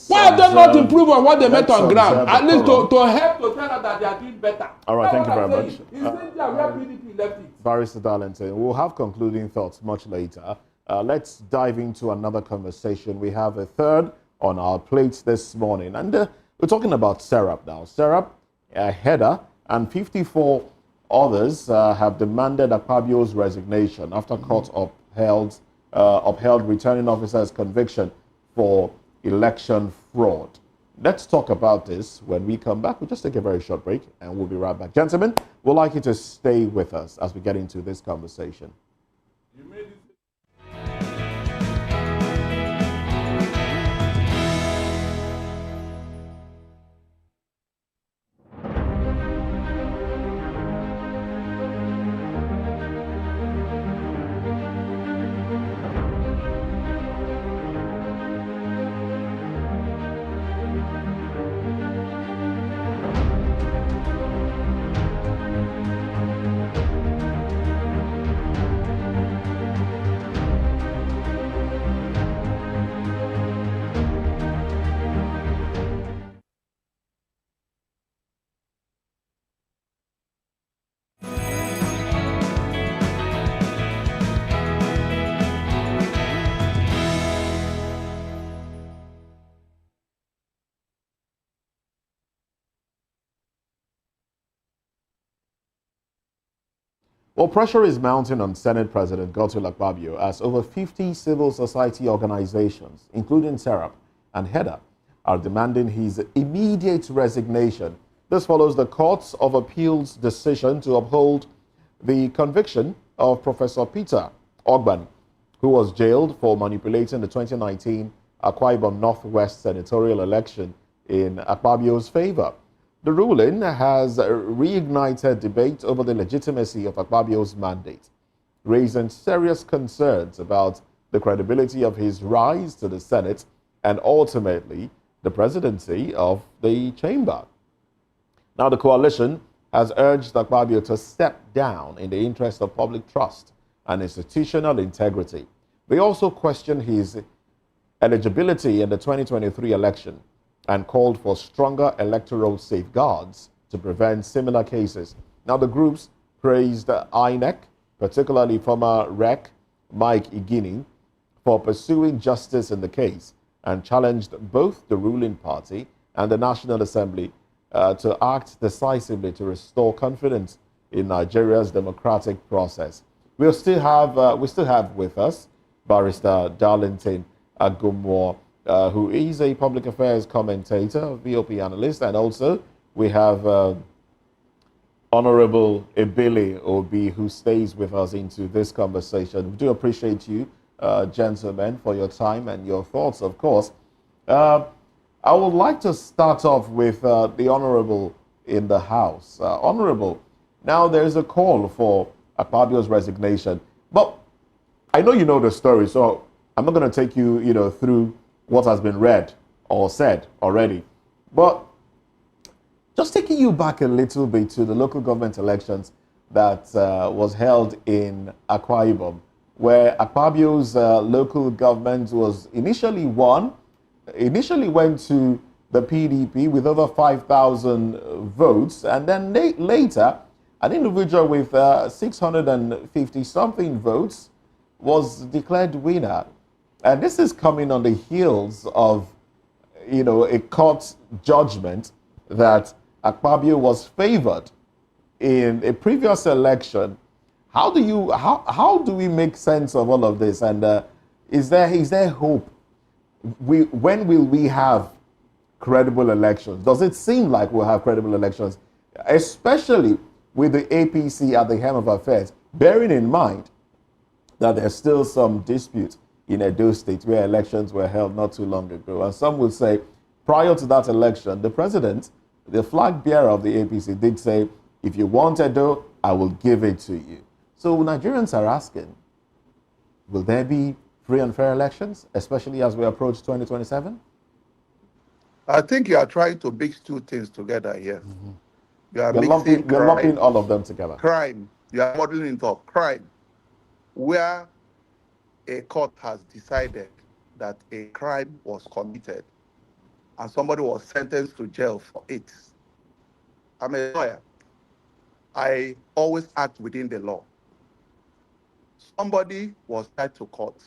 Speaker 12: Why have they not improved on what they met on ground? At least to help to tell us that they are doing better.
Speaker 3: All right, thank you very much.
Speaker 12: It's India where PDP left it.
Speaker 3: Barrister Darlington, we'll have concluding thoughts much later. Let's dive into another conversation. We have a third on our plates this morning. And we're talking about Serap now. Serap, Heather, and 54 others have demanded Akpabio's resignation after court upheld returning officer's conviction for election fraud. Let's talk about this when we come back. We'll just take a very short break and we'll be right back. Gentlemen, we'd like you to stay with us as we get into this conversation. Well, pressure is mounting on Senate President Godswill Akpabio as over 50 civil society organizations, including Serap and HEDA, are demanding his immediate resignation. This follows the Court of Appeal's decision to uphold the conviction of Professor Peter Ogbani, who was jailed for manipulating the 2019 Akwa Ibom Northwest senatorial election in Akpabio's favor. The ruling has reignited debate over the legitimacy of Akpabio's mandate, raising serious concerns about the credibility of his rise to the Senate and ultimately the presidency of the chamber. Now, the coalition has urged Akpabio to step down in the interest of public trust and institutional integrity. They also question his eligibility in the 2023 election and called for stronger electoral safeguards to prevent similar cases. Now, the groups praised INEC, particularly former REC Mike Igini, for pursuing justice in the case and challenged both the ruling party and the National Assembly to act decisively to restore confidence in Nigeria's democratic process. We still have with us Barrister Darlington Agumwo, who is a public affairs commentator, VOP analyst, and also we have Honorable Ebele Obi, who stays with us into this conversation. We do appreciate you, gentlemen, for your time and your thoughts, of course. I would like to start off with the Honorable in the House. Honorable, now there's a call for Akpabio's resignation, but I know you know the story, so I'm not going to take you, through what has been read or said already. But just taking you back a little bit to the local government elections that was held in Akwa Ibom, where Akpabio's local government was initially won, initially went to the PDP with over 5,000 votes, and then later, an individual with 650-something votes was declared winner. And this is coming on the heels of, a court judgment that Akpabio was favored in a previous election. How do we make sense of all of this? And is there hope? When will we have credible elections? Does it seem like we'll have credible elections, especially with the APC at the helm of affairs, bearing in mind that there's still some dispute in Edo State where elections were held not too long ago? And some will say, prior to that election, the president, the flag bearer of the APC, did say, if you want Edo, I will give it to you. So Nigerians are asking, will there be free and fair elections, especially as we approach 2027?
Speaker 13: I think you are trying to mix two things together here.
Speaker 3: Mm-hmm.
Speaker 13: You are
Speaker 3: you're lumping all of them together.
Speaker 13: Crime. You are modeling it up. Crime. Where a court has decided that a crime was committed and somebody was sentenced to jail for it. I'm a lawyer. I always act within the law. Somebody was tied to court.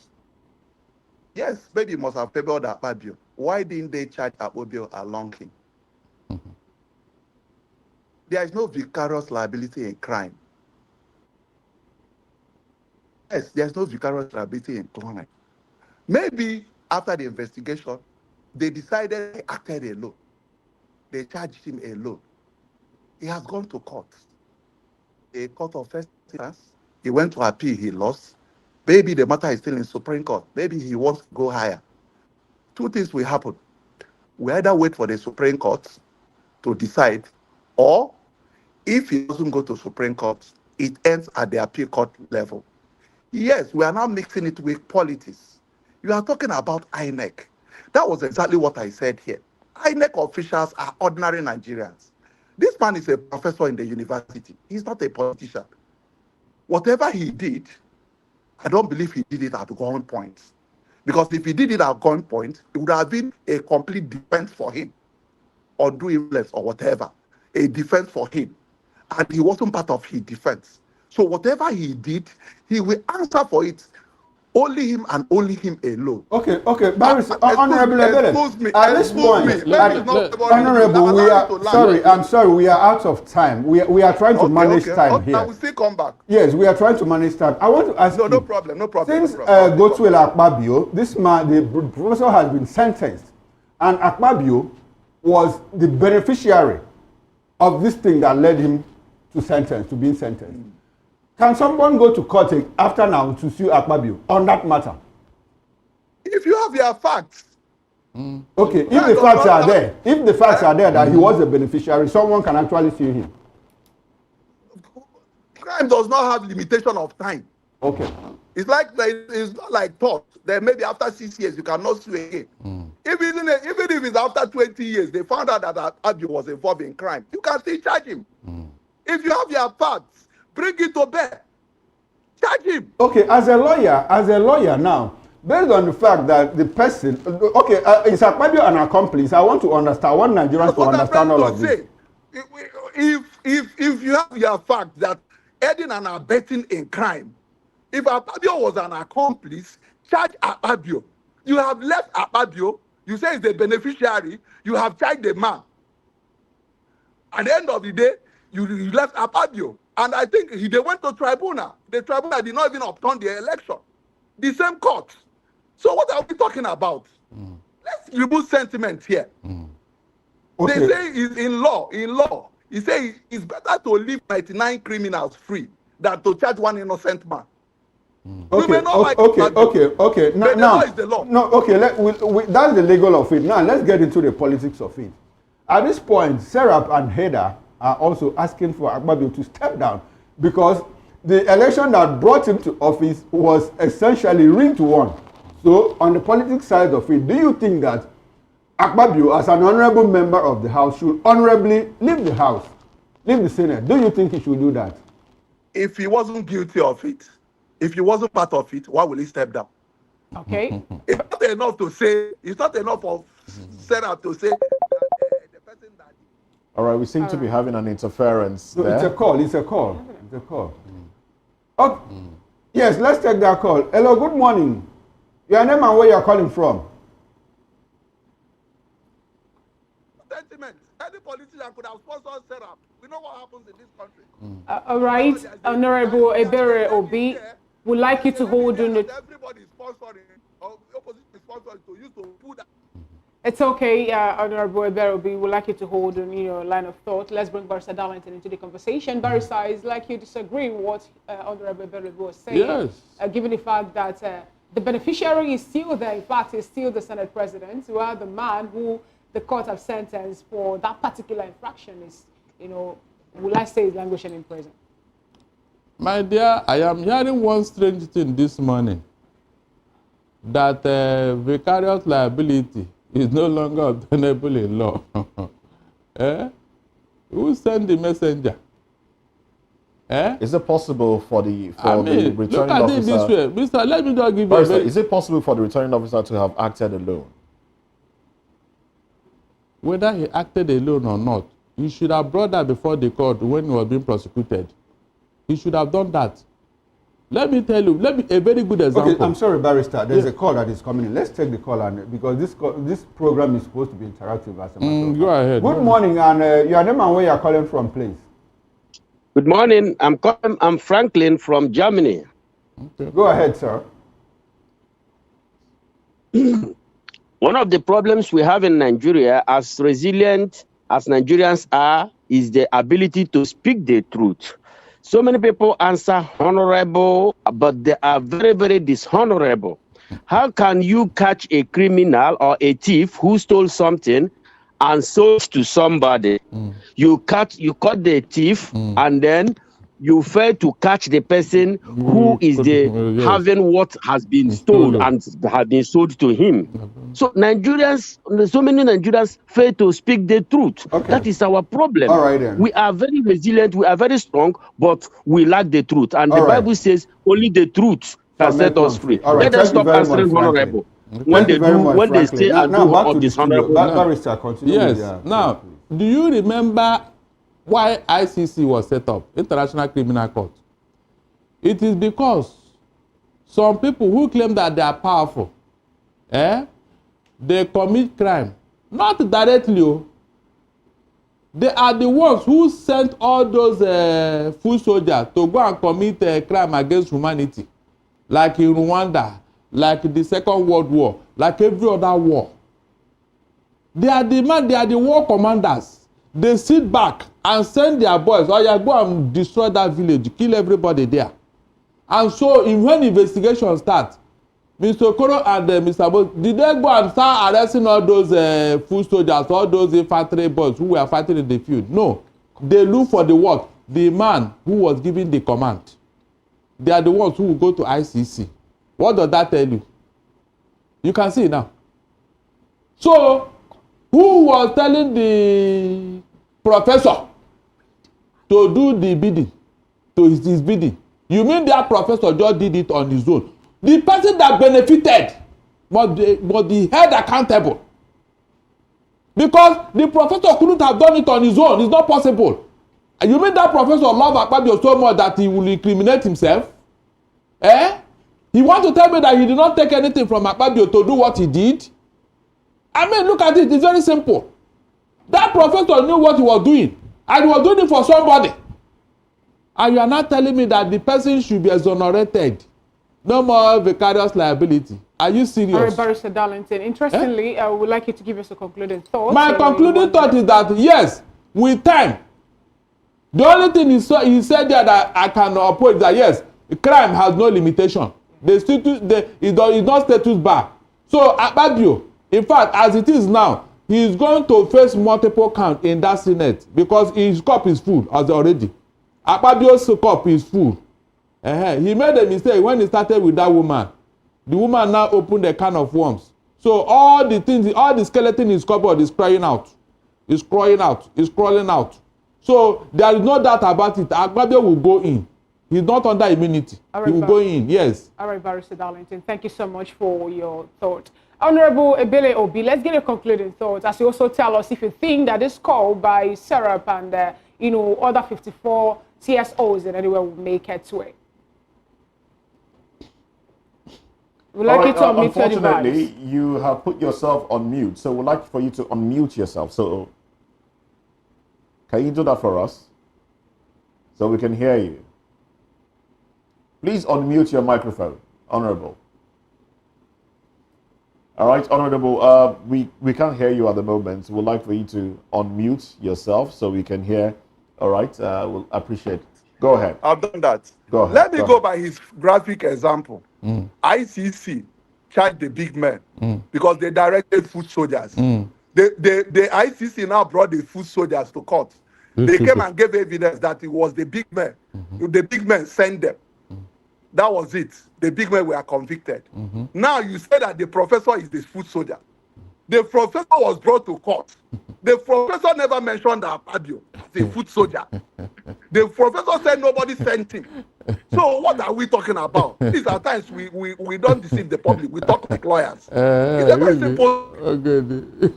Speaker 13: Yes, maybe you must have favored Ababio. Why didn't they charge Ababio along him? Mm-hmm. There is no vicarious liability in crime. Yes, there's no vicarious liability in crime. Maybe after the investigation, they decided he acted alone. They charged him alone. He has gone to court. A court of first instance. He went to appeal, he lost. Maybe the matter is still in Supreme Court. Maybe he wants to go higher. Two things will happen. We either wait for the Supreme Court to decide, or if he doesn't go to Supreme Court, it ends at the appeal court level. Yes, we are now mixing it with politics. You are talking about INEC. That was exactly what I said here. INEC officials are ordinary Nigerians. This man is a professor in the university. He's not a politician. Whatever he did, I don't believe he did it at gunpoint. Because if he did it at gunpoint, it would have been a complete defense for him, or doing less or whatever, a defense for him. And he wasn't part of his defense. So whatever he did, he will answer for it. Only him and only him alone.
Speaker 2: Okay, Barris, Honorable Ebele, at this point, Honorable, I'm sorry, we are out of time. We are trying to manage time here.
Speaker 13: I will still come back.
Speaker 2: Yes, we are trying to manage time. I want to ask you.
Speaker 13: No problem.
Speaker 2: Since Akpabio, this man, the professor has been sentenced, and Akpabio was the beneficiary of this thing that led him to being sentenced. Can someone go to court after now to sue Akpabio on that matter?
Speaker 13: If you have your facts.
Speaker 2: Okay, if the facts are there, that he was a beneficiary, someone can actually sue him.
Speaker 13: Crime does not have limitation of time.
Speaker 2: Okay.
Speaker 13: It's not like thought. Then maybe after 6 years you cannot sue again. Even if it's after 20 years, they found out that Ababio was involved in crime, you can still charge him. If you have your facts, bring it to bear. Charge him.
Speaker 2: Okay, as a lawyer now, based on the fact that the person, is Akpabio an accomplice? I want to understand. I want Nigerians to understand all of this.
Speaker 13: If you have your fact that aiding and abetting in crime, if Akpabio was an accomplice, charge Akpabio. You have left Akpabio, you say he's the beneficiary, you have charged the man. At the end of the day, you left Akpabio. And I think they went to tribunal. The tribunal did not even upturn the election. The same court. So what are we talking about? Let's remove sentiment here. Okay. They say in law, he say it's better to leave 99 criminals free than to charge one innocent man.
Speaker 2: Okay. Now, is the law. No, okay, that's the legal of it. Now, let's get into the politics of it. At this point, Serap and Heda are also asking for Akpabio to step down because the election that brought him to office was essentially rigged to one. So, on the politics side of it, do you think that Akpabio, as an honorable member of the House, should honorably leave the House, leave the Senate? Do you think he should do that?
Speaker 13: If he wasn't guilty of it, if he wasn't part of it, why will he step down?
Speaker 1: Okay.
Speaker 13: It's not enough to say, it's not enough of Sarah to say that the person that...
Speaker 3: All right, we seem to be having an interference there.
Speaker 2: It's a call, it's a call, it's a call. Okay. Yes, let's take that call. Hello, good morning. Your name and where you're calling from?
Speaker 13: Sentiment. Any politician could have sponsored Sarah. We know what happens in this country.
Speaker 1: All right, Honorable Ebere Obi, would like you to hold on.
Speaker 13: Everybody is sponsoring, or the opposition is sponsoring to use to put that.
Speaker 1: It's okay, Honorable Ebere Obi, would like you to hold on your line of thought. Let's bring Barrister Darlington into the conversation. Barrister, is like you disagree with what Honorable Ebere Obi was saying.
Speaker 12: Yes.
Speaker 1: Given the fact that the beneficiary is still there, in fact, is still the Senate President, while the man who the court have sentenced for that particular infraction is, will I say, is languishing in prison.
Speaker 12: My dear, I am hearing one strange thing this morning, that vicarious liability is no longer obtainable in law. Who sent the messenger?
Speaker 3: Is it possible for the returning
Speaker 12: look at
Speaker 3: officer?
Speaker 12: It this way, Mister. Let me just give you.
Speaker 3: Is it possible for the returning officer to have acted alone?
Speaker 12: Whether he acted alone or not, he should have brought that before the court when he was being prosecuted. He should have done that. Let me tell you, a very good example.
Speaker 2: Okay, I'm sorry, Barrister. There's a call that is coming in. Let's take the call, because this program is supposed to be interactive as a matter of
Speaker 12: Go ahead.
Speaker 2: Good morning, and your name and where you're calling from, please.
Speaker 14: Good morning. I'm Franklin from Germany.
Speaker 2: Okay. Go ahead, sir.
Speaker 14: One of the problems we have in Nigeria, as resilient as Nigerians are, is the ability to speak the truth. So many people answer honorable, but they are very, very dishonorable. How can you catch a criminal or a thief who stole something and sold to somebody? You caught the thief, and then you fail to catch the person who is having what has been stolen and has been sold to him. So so many Nigerians fail to speak the truth. Okay. That is our problem.
Speaker 2: All right, then.
Speaker 14: We are very resilient, we are very strong, but we lack the truth. And the Bible says only the truth can set us free.
Speaker 2: Right.
Speaker 14: Let us stop answering honorable. When they stay and do what dishonorable.
Speaker 2: Barrister, continue.
Speaker 12: Yes. Now, do you remember why ICC was set up, International Criminal Court? It is because some people who claim that they are powerful, they commit crime. Not directly. They are the ones who sent all those foot soldiers to go and commit a crime against humanity, like in Rwanda, like the Second World War, like every other war. They are the war commanders. They sit back and send their boys, go and destroy that village, kill everybody there. And so when investigation starts, Mr. Okoro and Mr. Bo, did they go and start arresting all those foot soldiers, all those infantry boys who were fighting in the field? No. They look for the what? The man who was giving the command. They are the ones who will go to ICC. What does that tell you? You can see now. So, who was telling the professor to do the bidding, to his bidding? You mean that professor just did it on his own? The person that benefited must be held accountable. Because the professor couldn't have done it on his own. It's not possible. You mean that professor loved Akpabio so much that he will incriminate himself? He wants to tell me that he did not take anything from Akpabio to do what he did? I mean, look at it. It's very simple. That professor knew what he was doing. And he was doing it for somebody. And you are not telling me that the person should be exonerated. No more vicarious liability. Are you serious?
Speaker 1: All right, Barrister Darlington. Interestingly, I would like you to give us a concluding thought.
Speaker 12: My concluding thought is that, yes, with time, the only thing he said there that I can oppose is that, yes, crime has no limitation. It's not status bar. So, Ababio, in fact, as it is now, he is going to face multiple counts in that Senate because his cup is full as already. Akpabio's cup is full. He made a mistake when he started with that woman. The woman now opened a can of worms. So all the things, all the skeleton in his cupboard is crying out. It's crawling out. It's crawling out. So there is no doubt about it. Akpabio will go in. He's not under immunity. Right, he will go in, yes.
Speaker 1: All right, Barrister Darlington, thank you so much for your thought. Honorable Ebele Obi, let's get a concluding thought as you also tell us if you think that this call by Serap and, other 54 CSOs in any way will make its way. We'd like you to unmute
Speaker 3: unfortunately, you have put yourself on mute, so we'd like for you to unmute yourself. So, can you do that for us? So we can hear you. Please unmute your microphone, Honorable. All right, Honorable, we can't hear you at the moment. We'd like for you to unmute yourself so we can hear. All right, we'll appreciate it. Go ahead.
Speaker 13: I've done that.
Speaker 3: Go ahead.
Speaker 13: Let me go by his graphic example. ICC charged the big men because they directed foot soldiers. The ICC now brought the foot soldiers to court. They came and gave evidence that it was the big men. The big men sent them. That was it. The big men were convicted. Now you say that the professor is the foot soldier. The professor was brought to court. The professor never mentioned Ababio as a foot soldier. The professor said nobody sent him. So what are we talking about? These are times we don't deceive the public. We talk like lawyers. It's a very simple.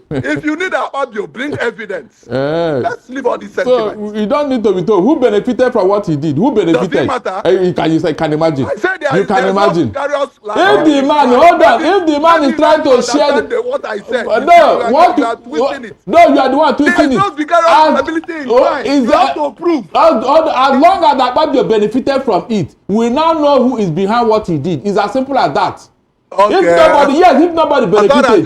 Speaker 13: If you need Ababio, bring evidence. Let's leave all these sentiments.
Speaker 12: So you don't need to be told who benefited from what he did. Who benefited?
Speaker 13: Does it matter?
Speaker 12: You can imagine.
Speaker 13: I said
Speaker 12: you can imagine.
Speaker 13: No
Speaker 12: if the man, hold on, if the man is trying to share
Speaker 13: what I said,
Speaker 12: no, what
Speaker 13: you are twisting it.
Speaker 12: No, you are the one twisting it.
Speaker 13: There is no vicarious ability in crime. You have to prove.
Speaker 12: As long as Akpabio benefited from it, we now know who is behind what he did. It's as simple as that. Okay. If nobody benefited,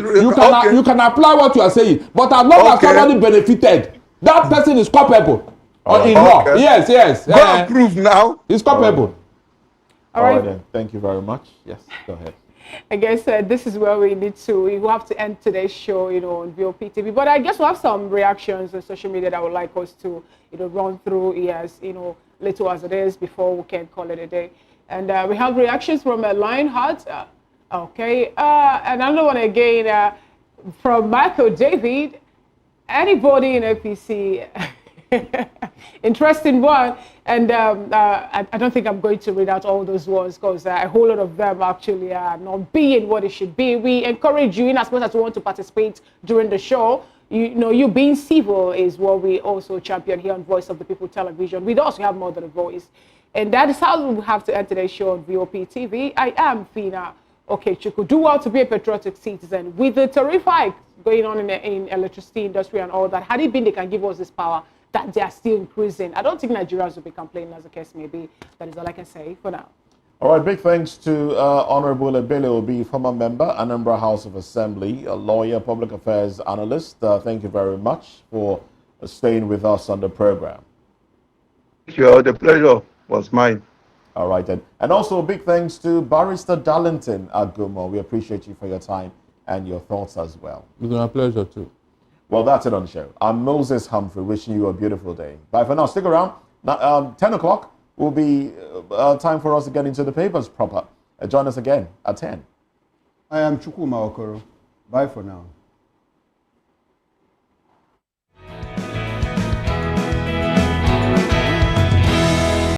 Speaker 12: you can apply what you are saying. But as long as somebody benefited, that person is culpable. In law. Yes.
Speaker 13: Go and prove now.
Speaker 12: It's culpable.
Speaker 3: All right then. Thank you very much. Yes, go ahead.
Speaker 1: I guess this is where we have to end today's show, on VOP TV. But I guess we'll have some reactions on social media that I would like us to, run through, little as it is before we can call it a day. And we have reactions from Lionheart. Okay. And another one again from Michael David. Anybody in APC? Interesting one. And I don't think I'm going to read out all those ones because a whole lot of them actually are not being what it should be. We encourage you in as much as you want to participate during the show. You being civil is what we also champion here on Voice of the People Television. We also have more than a voice. And that is how we have to end today's show on VOP TV. I am Fina Okechukwu. Do well to be a patriotic citizen. With the tariff hike going on in electricity industry and all that, had it been they can give us this power, that they are still increasing. I don't think Nigerians will be complaining as the case may be. That is all I can say for now.
Speaker 3: All right, big thanks to Honorable Ebele Obi, former member, Anambra House of Assembly, a lawyer, public affairs analyst. Thank you very much for staying with us on the program.
Speaker 13: Sure, the pleasure was mine.
Speaker 3: All right then. And also big thanks to Barrister Darlington Agumo. We appreciate you for your time and your thoughts as well.
Speaker 12: It's my pleasure too.
Speaker 3: Well, that's it on the show. I'm Moses Humphrey, wishing you a beautiful day. Bye for now. Stick around. Now, 10 o'clock will be time for us to get into the papers proper. Join us again at 10.
Speaker 2: I am Chukwuma Okoro. Bye for now.